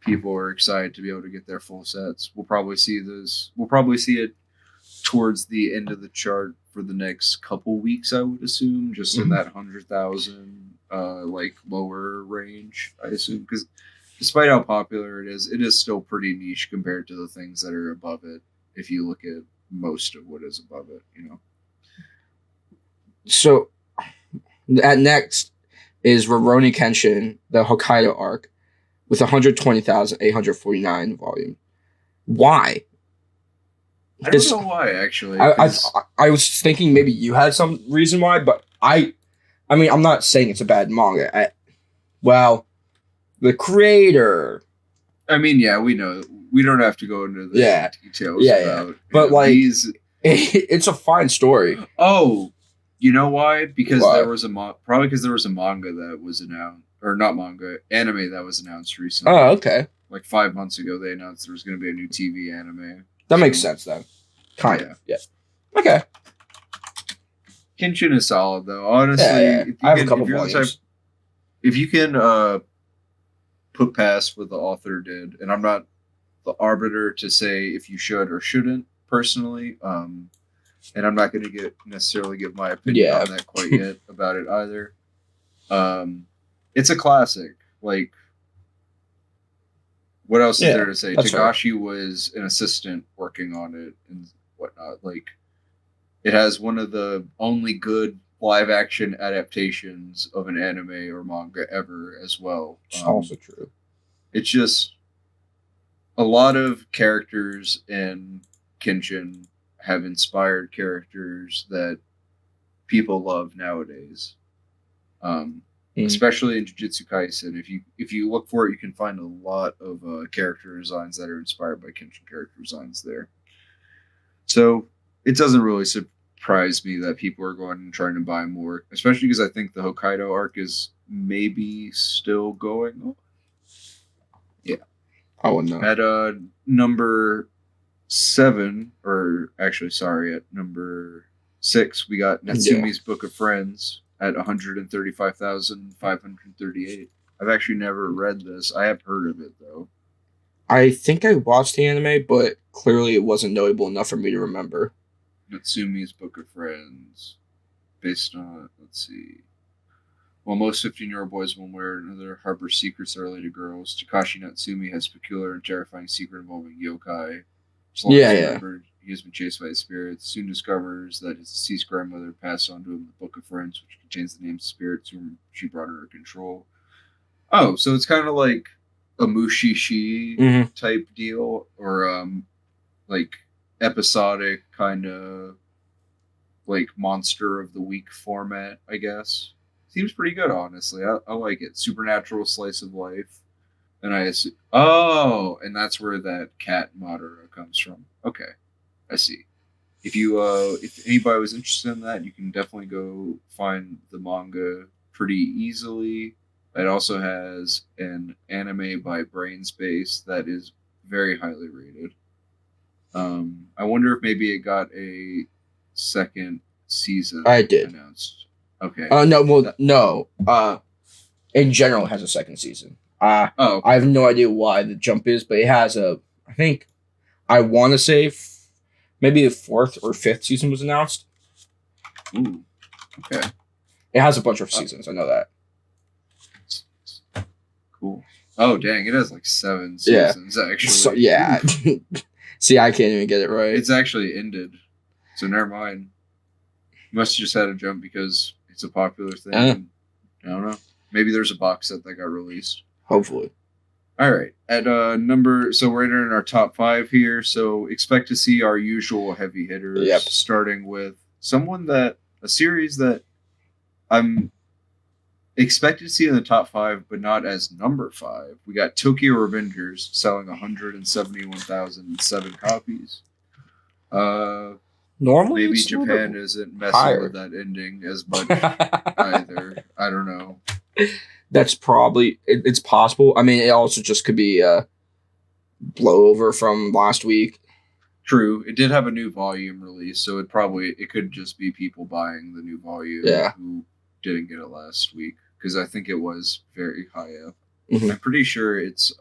people are excited to be able to get their full sets. We'll probably see it towards the end of the chart for the next couple weeks, I would assume, just in that 100,000 like lower range, I assume, because despite how popular it is still pretty niche compared to the things that are above it. If you look at most of what is above it, you know. So, at next is Rurouni Kenshin, the Hokkaido arc, with 120,849 volume. Why? I don't know why, actually. I was thinking maybe you had some reason why, but I mean, I'm not saying it's a bad manga. The creator. I mean, yeah, we know. We don't have to go into the details about but like, it's a fine story. Oh, you know why? Because there was probably because there was a manga that was announced, or not manga, anime that was announced recently. Oh, okay. Like 5 months ago, they announced there was going to be a new TV anime. That makes sense, though. Kind of. Yeah. Okay. Kenshin is solid, though. Honestly, I have a couple volumes. If you can put past what the author did, and I'm not the arbiter to say if you should or shouldn't, personally, and I'm not going to necessarily give my opinion on that quite yet about it either. It's a classic. Like, what else is there to say? Tagashi was an assistant working on it and whatnot. Like, it has one of the only good live action adaptations of an anime or manga ever as well. It's also true. It's just a lot of characters in Kenshin have inspired characters that people love nowadays. Especially in Jujutsu Kaisen. If you look for it, you can find a lot of character designs that are inspired by Kenshin character designs there. So it doesn't really surprise me that people are going and trying to buy more, especially because I think the Hokkaido arc is maybe still going on. Yeah. I wouldn't know. At number 7, or actually, sorry, at number 6, we got Natsume's Book of Friends at 135,538. I've actually never read this. I have heard of it, though. I think I watched the anime, but clearly it wasn't notable enough for me to remember. Natsume's Book of Friends. Based on, let's see. While most 15-year-old boys will wear another harbor secrets that relate to girls, Takashi Natsumi has a peculiar and terrifying secret involving yokai. As long as remembered, he has been chased by his spirits. Soon discovers that his deceased grandmother passed on to him the Book of Friends, which contains the names of spirits whom she brought under control. Oh, so it's kind of like a Mushishi type deal, or like episodic kind of like monster of the week format, I guess. Seems pretty good, honestly. I like it. Supernatural slice of life. And and that's where that cat Madara comes from. Okay, I see. If anybody was interested in that, you can definitely go find the manga pretty easily. It also has an anime by Brainspace that is very highly rated. I wonder if maybe it got a second season. I did. Announced. Okay. No. In general, it has a second season. Okay. I have no idea why the jump is, but it has a. I think I want to say maybe the 4th or 5th season was announced. Ooh. Okay. It has a bunch of seasons. I know that. Cool. Oh dang! It has like 7 seasons actually. So, yeah. See, I can't even get it right. It's actually ended, so never mind. You must have just had a jump because it's a popular thing. I don't know. Maybe there's a box set that got released. Hopefully. All right. At so we're entering our top 5 here. So expect to see our usual heavy hitters. Yep. Starting with a series that I'm expected to see in the top 5, but not as number 5. We got Tokyo Revengers selling 171,007 copies. Normally, maybe Japan isn't messing with that ending as much either. I don't know. That's probably it's possible. I mean, it also just could be a blowover from last week. True, it did have a new volume release, so it could just be people buying the new volume who didn't get it last week, because I think it was very high up. Mm-hmm. I'm pretty sure it's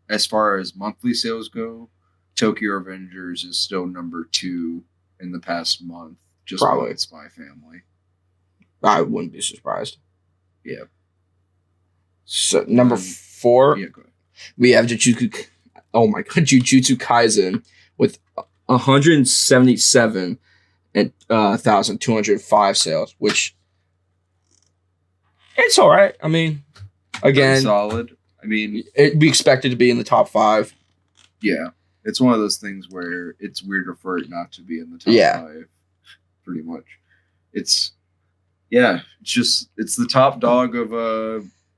as far as monthly sales go, Tokyo Revengers is still number 2 in the past month, just by its Spy Family. I wouldn't be surprised. Yeah. So number 4, we have Jujutsu Kaisen with 177,205 sales, which it's all right. I mean, again, pretty solid. I mean, we expect it to be in the top 5. Yeah, it's one of those things where it's weirder for it not to be in the top 5. Pretty much, it's the top dog of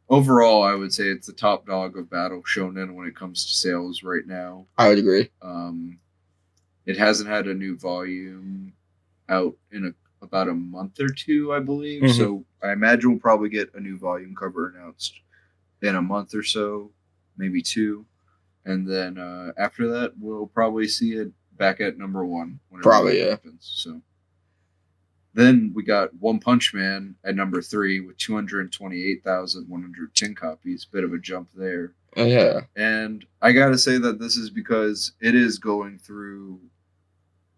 overall. I would say it's the top dog of Battle Shonen when it comes to sales right now. I would agree. It hasn't had a new volume out in about a month or 2, I believe. Mm-hmm. So I imagine we'll probably get a new volume cover announced in a month or so, maybe 2. And then after that, we'll probably see it back at number 1. Probably, happens. So then we got One Punch Man at number 3 with 228,110 copies. Bit of a jump there. Yeah. And I got to say that this is because it is going through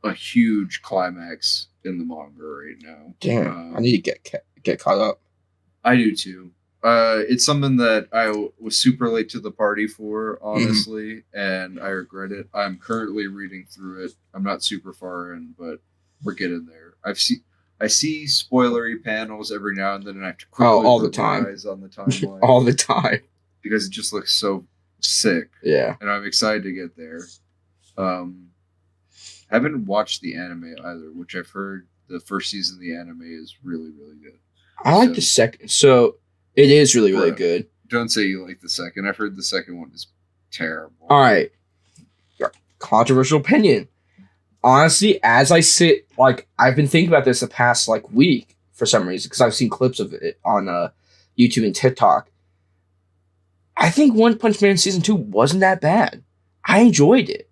a huge climax in the manga right now. Damn, I need to get caught up. I do too. It's something that I was super late to the party for, honestly, and I regret it. I'm currently reading through it. I'm not super far in, but we're getting there. I see spoilery panels every now and then, and I have to quickly all the time on the timeline. All the time, because it just looks so sick. Yeah, and I'm excited to get there. Haven't watched the anime either, which I've heard the first season of the anime is really, really good. I like the second. So it is really, really good. Don't say you like the second. I've heard the second one is terrible. All right. Controversial opinion. Honestly, as I sit, I've been thinking about this the past week for some reason, because I've seen clips of it on YouTube and TikTok. I think One Punch Man Season 2 wasn't that bad. I enjoyed it.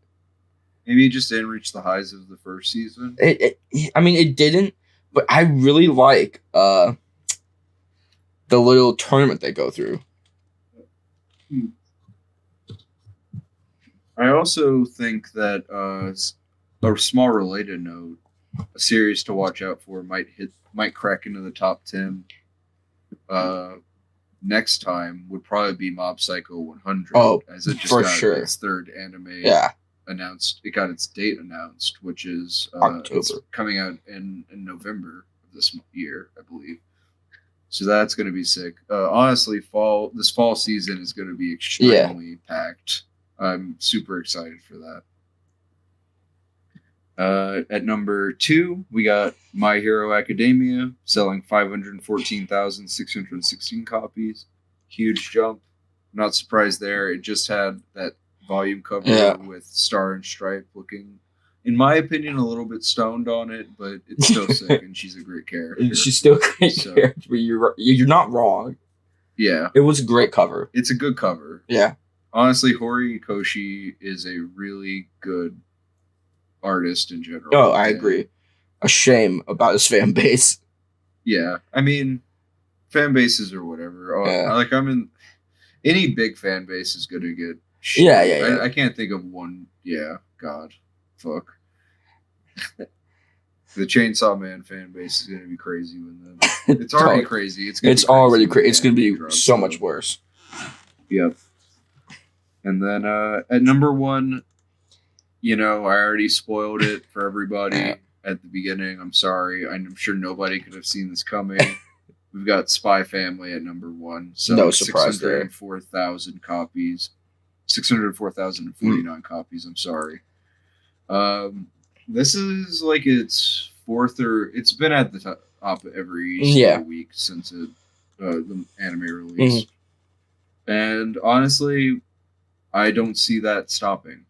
Maybe it just didn't reach the highs of the first season. It didn't, but I really like the little tournament they go through. I also think that a small related note, a series to watch out for might crack into the top 10. next time would probably be Mob Psycho 100. Oh, as it just for got sure. its third anime Yeah, announced. It got its date announced, which is it's October. coming out in November of this year, I believe. So that's going to be sick. Honestly, this fall season is going to be extremely packed. I'm super excited for that. At number 2, we got My Hero Academia, selling 514,616 copies. Huge jump. Not surprised there. It just had that volume cover with Star and Stripe looking, in my opinion, a little bit stoned on it, but it's still sick, and she's a great character. She's still a great character, but you're not wrong. Yeah. It was a great cover. It's a good cover. Yeah. Honestly, Horikoshi is a really good artist in general. Oh, I agree. A shame about his fan base. Yeah. I mean, fan bases or whatever. I'm in... Any big fan base is going to get shit. Yeah. I can't think of one. Yeah, God. Fuck. The Chainsaw Man fan base is going to be crazy with them. It's already crazy. It's already crazy. It's going to be so much worse. Yep. And then at number 1, I already spoiled it for everybody at the beginning. I'm sorry. I'm sure nobody could have seen this coming. We've got Spy Family at number 1. So no surprise 604,000 copies. 604,049 copies. I'm sorry. This is like its 4th it's been at the top every single week since the anime release. Mm-hmm. And honestly, I don't see that stopping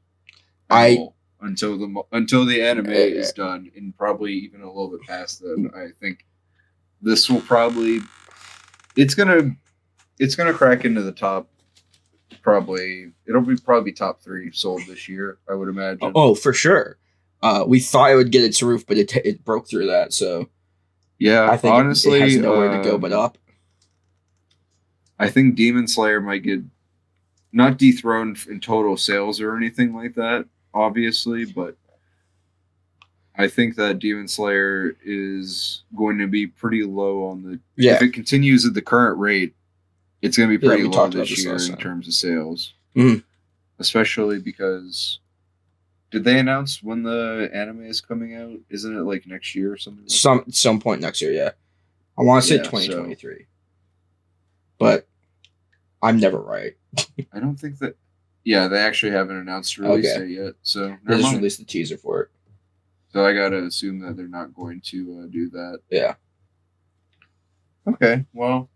at all until the anime is done, and probably even a little bit past that. I think this will probably it's gonna crack into the top. It'll probably top 3 sold this year, I would imagine. Oh, for sure. We thought it would get its roof, but it broke through that. So yeah, I think honestly, it has nowhere to go but up. I think Demon Slayer might get not dethroned in total sales or anything like that, obviously, but I think that Demon Slayer is going to be pretty low on the... If it continues at the current rate, it's going to be pretty low this year in terms of sales. Mm-hmm. Especially because... Did they announce when the anime is coming out? Isn't it like next year or something? Some point next year, yeah. I want to say 2023. So. But I'm never right. I don't think that... Yeah, they actually haven't announced the release date yet. So they just released the teaser for it. So I gotta assume that they're not going to do that. Yeah. Okay, well,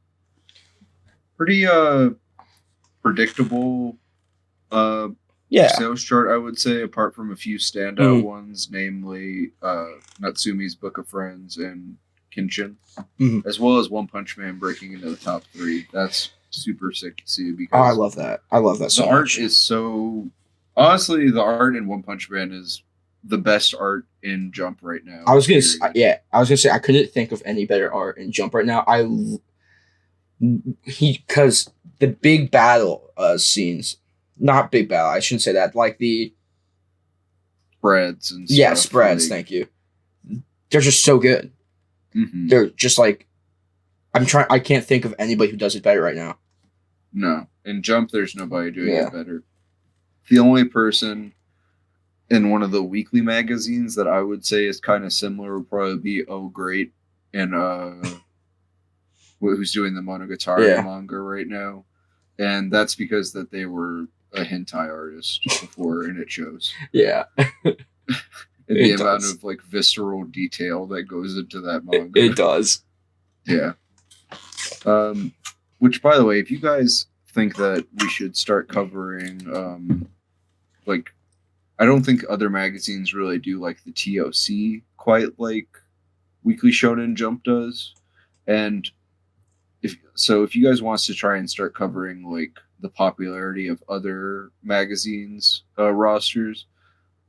pretty predictable sales chart, I would say, apart from a few standout ones, namely Natsumi's Book of Friends and Kenshin, as well as One Punch Man breaking into the top 3. That's super sick to see because I love that. I love that so much. The art is so... Honestly, the art in One Punch Man is the best art in Jump right now. I was gonna say I couldn't think of any better art in Jump right now. Because the big battle scenes, not big battle, I shouldn't say that, like the spreads and stuff. Yeah, spreads, thank you. They're just so good. Mm-hmm. They're just like, I can't think of anybody who does it better right now. No. In Jump, there's nobody doing it better. The only person in one of the weekly magazines that I would say is kind of similar would probably be Oh Great, and who's doing the Monogatari manga right now. And that's because that they were a hentai artist before, and it shows. Yeah. And the amount of like visceral detail that goes into that manga. It does. Yeah. Which, by the way, if you guys think that we should start covering I don't think other magazines really do like the TOC quite like Weekly Shonen Jump does. And if you guys want us to try and start covering like the popularity of other magazines rosters,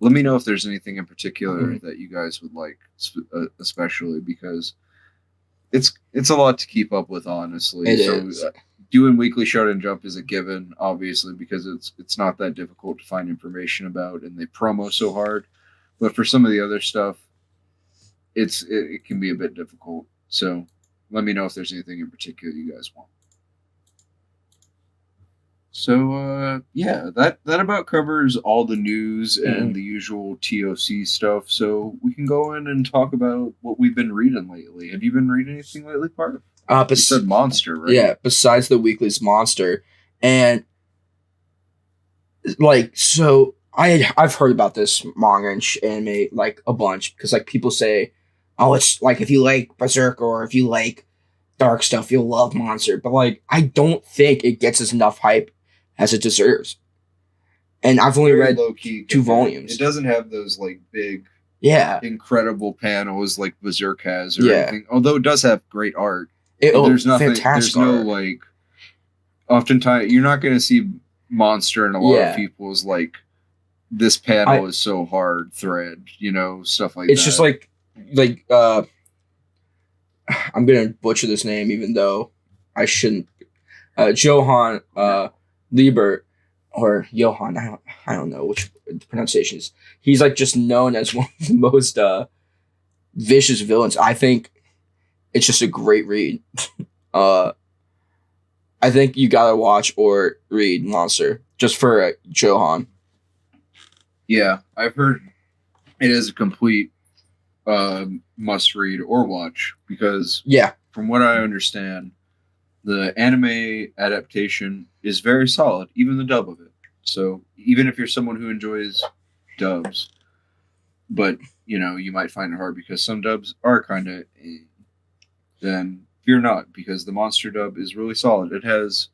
let me know if there's anything in particular that you guys would like, especially because it's a lot to keep up with, honestly. It is. Doing Weekly Shonen Jump is a given, obviously, because it's not that difficult to find information about, and they promo so hard. But for some of the other stuff, it can be a bit difficult. So let me know if there's anything in particular you guys want. So yeah, that about covers all the news and the usual TOC stuff. So we can go in and talk about what we've been reading lately. Have you been reading anything lately, Parf? You said Monster, right? Yeah, besides the weekly's Monster. And like, so I've heard about this manga and anime like a bunch because like people say, oh, it's like if you like Berserk or if you like dark stuff, you'll love Monster. But like, I don't think it gets enough hype as it deserves. And I've only read low-key 2 volumes. It doesn't have those like big, incredible panels like Berserk has or anything. Although it does have great art. There's nothing. There's no like. Oftentimes, you're not going to see Monster in a lot of people's like. This panel is so hard thread, stuff like that. It's just like I'm gonna butcher this name even though I shouldn't. Johann Liebert or Johann, I don't know which the pronunciation is. He's like just known as one of the most vicious villains. I think it's just a great read. I think you gotta watch or read Monster just for Johann. Yeah, I've heard it is a complete must read or watch because from what I understand, the anime adaptation is very solid, even the dub of it. So even if you're someone who enjoys dubs, but you might find it hard because some dubs are kind of, then fear not because the Monster dub is really solid. It has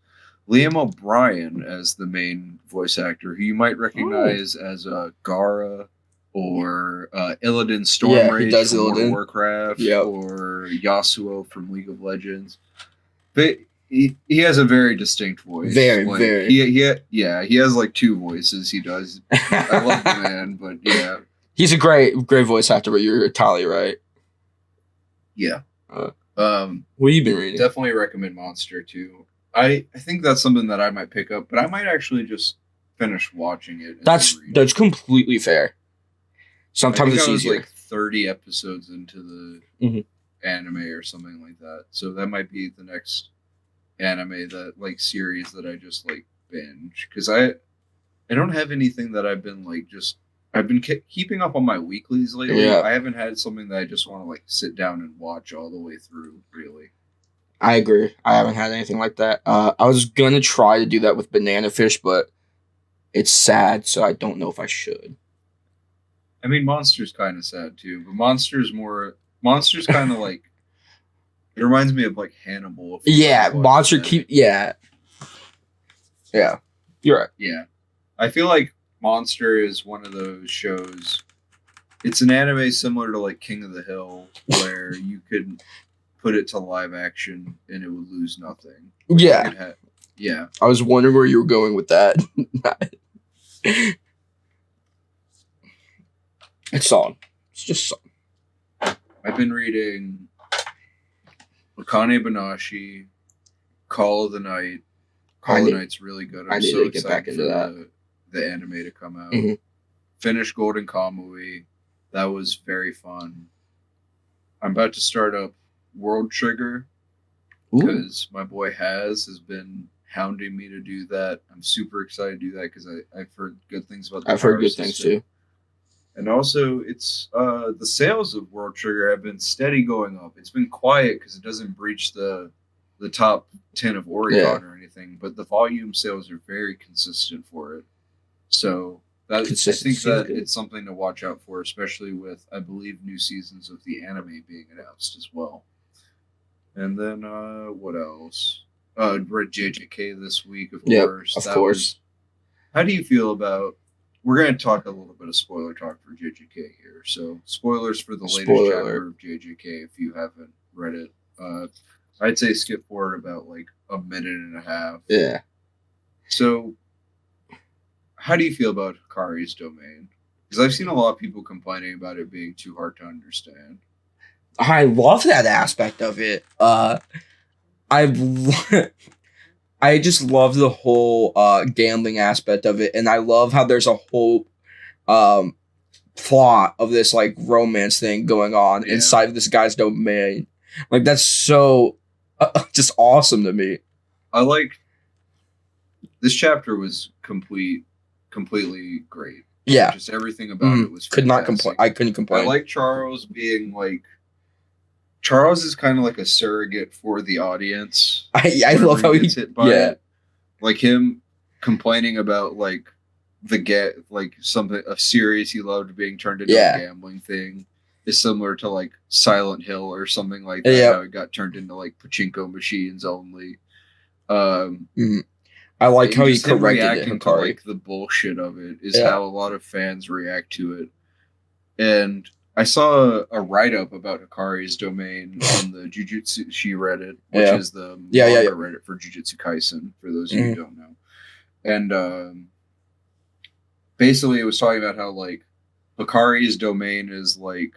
Liam O'Brien as the main voice actor, who you might recognize as Gara or Illidan Stormrage from World of Warcraft or Yasuo from League of Legends. But he has a very distinct voice. Very. He has like 2 voices he does. I love the man, but yeah. He's a great voice actor, but you're Italian, right? Yeah. What have you been reading? Definitely recommend Monster too. I think that's something that I might pick up, but I might actually just finish watching it. That's completely fair. Sometimes it's easier. Like 30 episodes into the anime or something like that, so that might be the next anime that like series that I just like binge because I don't have anything that I've been like just. I've been keeping up on my weeklies lately. I haven't had something that I just want to like sit down and watch all the way through. Really. I agree. I haven't had anything like that. I was gonna try to do that with Banana Fish, but it's sad, so I don't know if I should. I mean, Monster's kind of sad too, but Monster's kind of like it reminds me of like Hannibal. Monster yeah. You're right. Yeah, I feel like Monster is one of those shows. It's an anime similar to like King of the Hill, where you could put it to live action and it would lose nothing. Yeah. I was wondering where you were going with that. It's solid. It's just solid. I've been reading Akane Banashi, Call of the Night. Call of the Night's really good. I'm so excited back into that. The anime to come out. Finish Golden Kamuy. That was very fun. I'm about to start up World Trigger because my boy has been hounding me to do that. I'm super excited to do that because I've heard good things about. I've heard good things too. And also, it's the sales of World Trigger have been steady going up. It's been quiet because it doesn't breach the top 10 of Oricon or anything, but the volume sales are very consistent for it. So I think that it's something to watch out for, especially with, I believe, new seasons of the anime being announced as well. And then what else? Read JJK this week, of course. Of course. How do you feel about? We're going to talk a little bit of spoiler talk for JJK here. So spoilers for the latest chapter of JJK if you haven't read it. I'd say skip forward about like a minute and a half. Yeah. So, how do you feel about Hikari's domain? Because I've seen a lot of people complaining about it being too hard to understand. I love that aspect of it. I just love the whole gambling aspect of it, and I love how there's a whole plot of this like romance thing going on inside of this guy's domain. Like that's so just awesome to me. I like this chapter was completely great. Yeah, Just everything about it was fantastic. could not complain. I couldn't complain. I like Charles being like Charles is kind of like a surrogate for the audience. I love how he gets hit by it. Like him complaining about like something a series he loved being turned into a gambling thing is similar to like Silent Hill or something like that. How it got turned into like pachinko machines only. I like how he corrected it. To like the bullshit of it is how a lot of fans react to it. And I saw a write-up about Hikari's domain on the Jujutsu Reddit, which is the manga Reddit for Jujutsu Kaisen, for those of you who don't know. And basically it was talking about how like Hikari's domain is like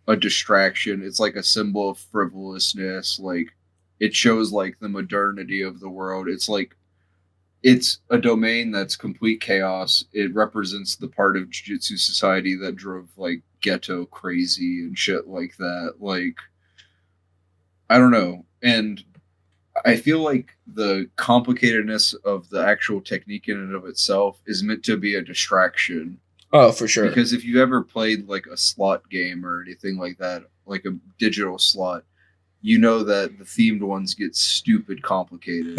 a distraction. It's like a symbol of frivolousness. Like it shows like the modernity of the world. It's like it's a domain that's complete chaos. It represents the part of Jujutsu society that drove like ghetto crazy and shit like that. Like, I don't know. And I feel like the complicatedness of the actual technique in and of itself is meant to be a distraction. Oh, for sure. Because if you ever played like a slot game or anything like that, like a digital slot, you know that the themed ones get stupid complicated.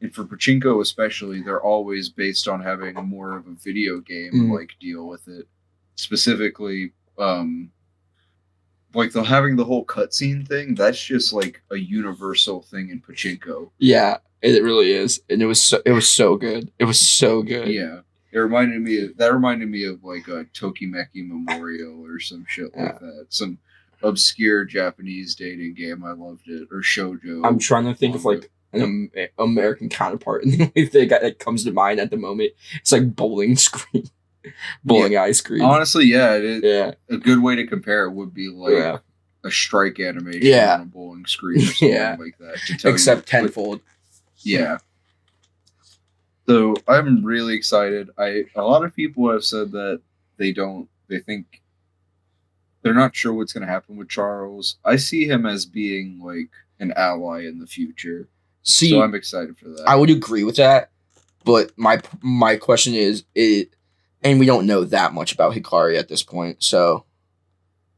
And for pachinko especially, they're always based on having more of a video game like deal with it. Specifically, like having the whole cutscene thing, that's just like a universal thing in pachinko. Yeah, it really is. And it was so good. It was so good. Yeah. It reminded me of like a Tokimeki Memorial or some shit like that. Some obscure Japanese dating game. I loved it. Or shoujo. I'm trying to think of like an American counterpart, and the only thing that comes to mind at the moment it's like bowling ice cream. Honestly, a good way to compare it would be like a strike animation on a bowling screen or something like that. Except tenfold. Yeah. So I'm really excited. A lot of people have said that they think they're not sure what's going to happen with Charles. I see him as being like an ally in the future. So I'm excited for that. I would agree with that, but my question is, and we don't know that much about Hikari at this point, so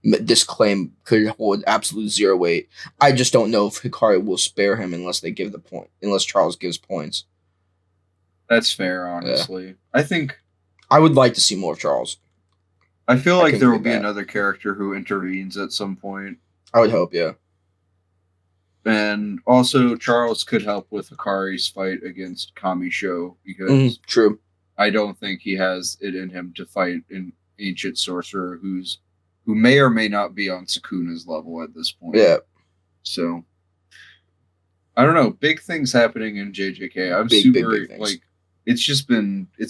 this claim could hold absolute zero weight. I just don't know if Hikari will spare him unless Charles gives points. That's fair, honestly. Yeah. I think I would like to see more of Charles. I feel like there will be another character who intervenes at some point. I would hope, yeah. And also, Charles could help with Hikari's fight against Kamisho because true. I don't think he has it in him to fight an ancient sorcerer who may or may not be on Sukuna's level at this point. Yeah. So I don't know. Big things happening in JJK. I'm super like it's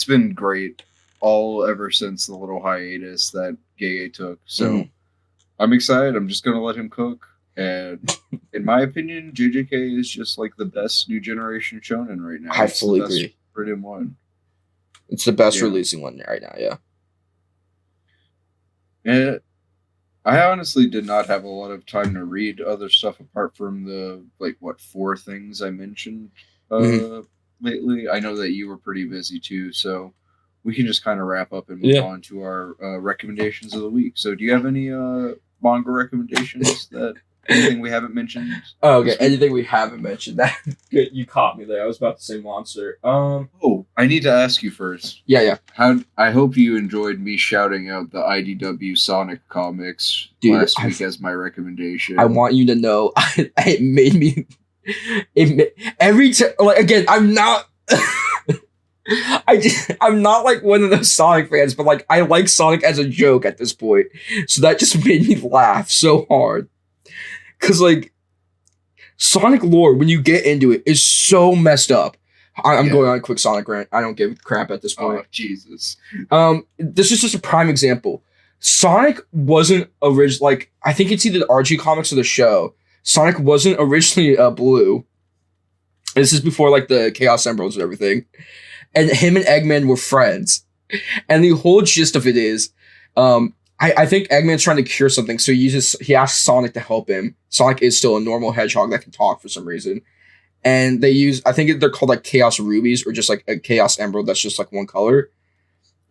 been great all ever since the little hiatus that Gege took. So I'm excited. I'm just gonna let him cook. And in my opinion, JJK is just like the best new generation shonen right now. I fully agree. Written one. It's the best releasing one right now, yeah. And I honestly did not have a lot of time to read other stuff apart from the 4 things I mentioned lately. I know that you were pretty busy too, so we can just kind of wrap up and move on to our recommendations of the week. So do you have any manga recommendations that anything we haven't mentioned? Oh, okay. Anything we haven't mentioned. That you caught me there. I was about to say Monster. Oh, I need to ask you first. Yeah. I hope you enjoyed me shouting out the IDW Sonic comics last week as my recommendation. I want you to know it made me. Every time, like again, I'm not. I'm not like one of those Sonic fans, but like I like Sonic as a joke at this point, so that just made me laugh so hard. Cause like Sonic lore, when you get into it, is so messed up. I'm going on a quick Sonic rant. I don't give a crap at this point. Oh, Jesus. This is just a prime example. Sonic wasn't originally like I think it's either the RG comics or the show. Sonic wasn't originally blue. This is before like the Chaos Emeralds and everything. And him and Eggman were friends. And the whole gist of it is, I think Eggman's trying to cure something, so he asks Sonic to help him. Sonic is still a normal hedgehog that can talk for some reason. And they use, I think they're called like Chaos Rubies or just like a Chaos Emerald that's just like one color.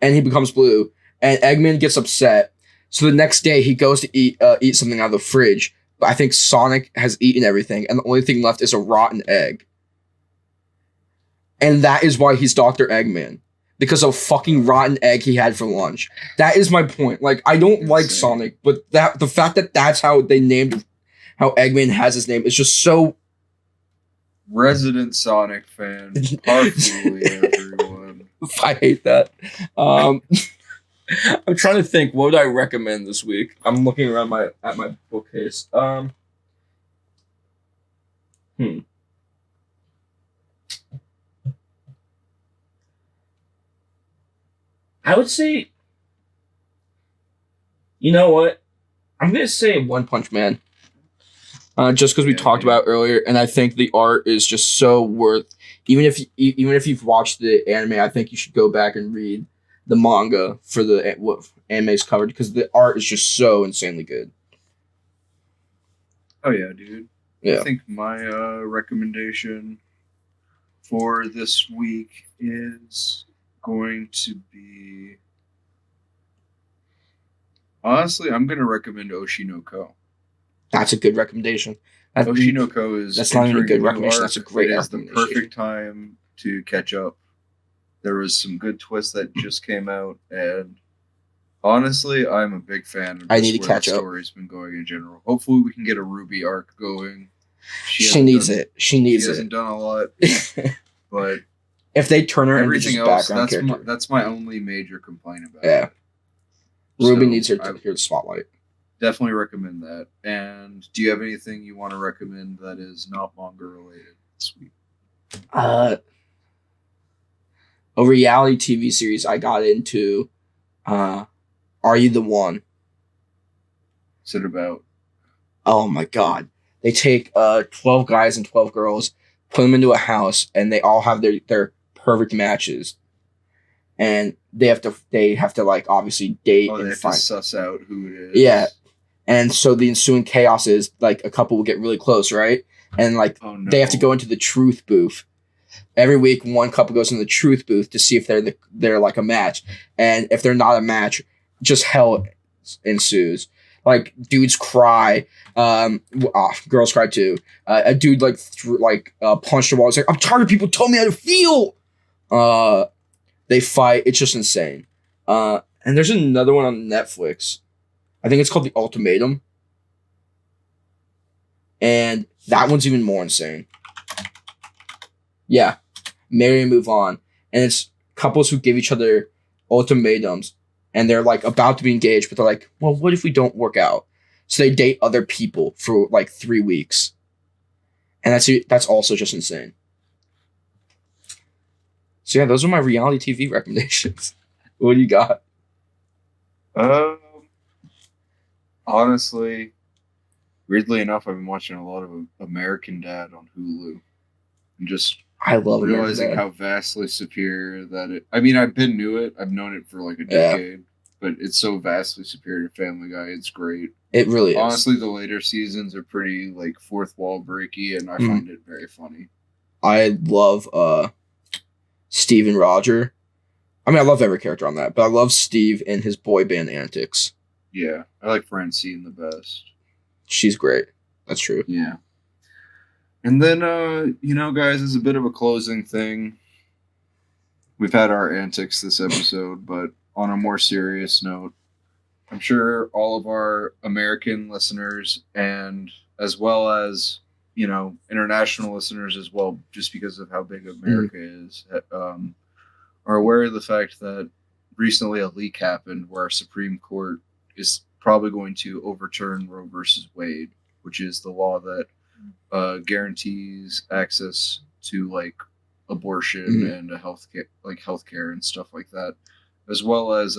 And he becomes blue. And Eggman gets upset. So the next day he goes to eat something out of the fridge. But I think Sonic has eaten everything, and the only thing left is a rotten egg. And that is why he's Dr. Eggman. Because of fucking rotten egg he had for lunch. That is my point. Like, I don't like Sonic, but the fact that that's how they named how Eggman has his name is just so... Resident Sonic fan. Parf, everyone. I hate that. I'm trying to think, what would I recommend this week? I'm looking around at my bookcase. I would say, you know what? I'm gonna say One Punch Man. Just because we talked about it earlier, and I think the art is just so worth. Even if you've watched the anime, I think you should go back and read the manga for what anime's covered, because the art is just so insanely good. Oh yeah, dude. Yeah. I think my recommendation for this week is going to be... Honestly, I'm going to recommend Oshi no Ko. That's a good recommendation. Oshi no Ko is... That's not even a good recommendation. That's a great recommendation. It is the perfect time to catch up. There was some good twists that just came out, and honestly, I'm a big fan of I need to catch up. The story's been going in general. Hopefully, we can get a Ruby arc going. She needs it. She hasn't done a lot, but if they turn her into everything just else, background character, that's my only major complaint about it. Ruby needs her to hear the spotlight. Definitely recommend that. And do you have anything you want to recommend that is not manga related this week? A reality TV series I got into. Are You the One? What's it about? Oh my god. They take 12 guys and 12 girls, put them into a house, and they all have their perfect matches. And they have to like obviously date and they have find to suss out who it is. Yeah. And so the ensuing chaos is like a couple will get really close, right? And like they have to go into the truth booth. Every week one couple goes in the truth booth to see if they're like a match. And if they're not a match, just hell ensues. Like dudes cry, girls cry too. A dude punched a wall. It's like, I'm tired of people telling me how to feel. They fight. It's just insane. And there's another one on Netflix. I think it's called The Ultimatum. And that one's even more insane. Yeah. Marry and move on. And it's couples who give each other ultimatums. And they're like about to be engaged, but they're like, well, what if we don't work out? So they date other people for like 3 weeks. And that's also just insane. So yeah, those are my reality TV recommendations. What do you got? Honestly, weirdly enough, I've been watching a lot of American Dad on Hulu. And just I love realizing how vastly superior that it... I mean, I've been new it. I've known it for like a decade. Yeah. But it's so vastly superior to Family Guy. It's great. It really is. Honestly, the later seasons are pretty like fourth wall breaky, and I find it very funny. I love Steve and Roger. I mean, I love every character on that, but I love Steve and his boy band antics. Yeah, I like Francine the best. She's great. That's true. Yeah. And then, guys, as a bit of a closing thing, we've had our antics this episode, but on a more serious note, I'm sure all of our American listeners and as well as, international listeners as well, just because of how big America is, are aware of the fact that recently a leak happened where our Supreme Court is probably going to overturn Roe versus Wade, which is the law that guarantees access to like abortion and healthcare and stuff like that, as well as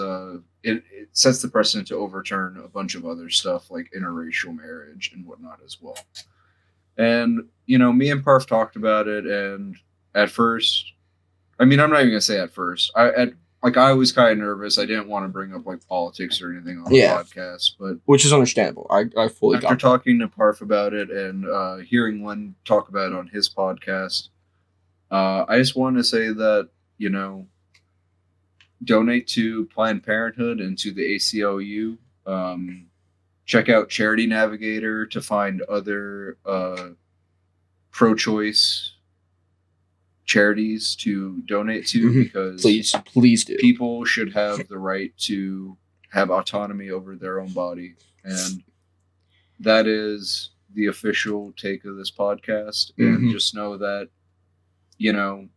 it sets the precedent to overturn a bunch of other stuff like interracial marriage and whatnot as well. And me and Parf talked about it, and at first, I mean, I'm not even gonna say at first. like I was kind of nervous. I didn't want to bring up like politics or anything on the podcast, but which is understandable. I fully after got talking to Parf about it and hearing Len talk about it on his podcast, I just want to say that, you know, donate to Planned Parenthood and to the ACLU. Check out Charity Navigator to find other pro-choice charities to donate to, because please do. People should have the right to have autonomy over their own body, and that is the official take of this podcast. And just know that, you know,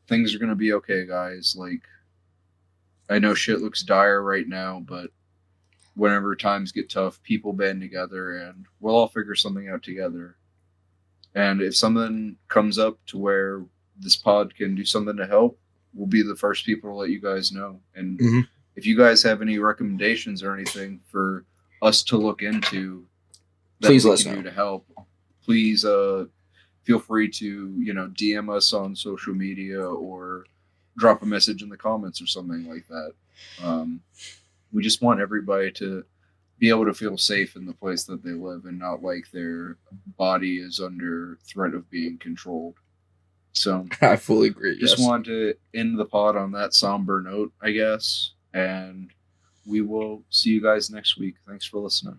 things are going to be okay, guys. Like, I know shit looks dire right now, but whenever times get tough, people band together and we'll all figure something out together. And if something comes up to where this pod can do something to help, we'll be the first people to let you guys know. And if you guys have any recommendations or anything for us to look into that please we let us can know. do to help, please feel free to, you know, DM us on social media or drop a message in the comments or something like that. We just want everybody to be able to feel safe in the place that they live and not like their body is under threat of being controlled. So I fully agree. Just want to end the pod on that somber note, I guess. And we will see you guys next week. Thanks for listening.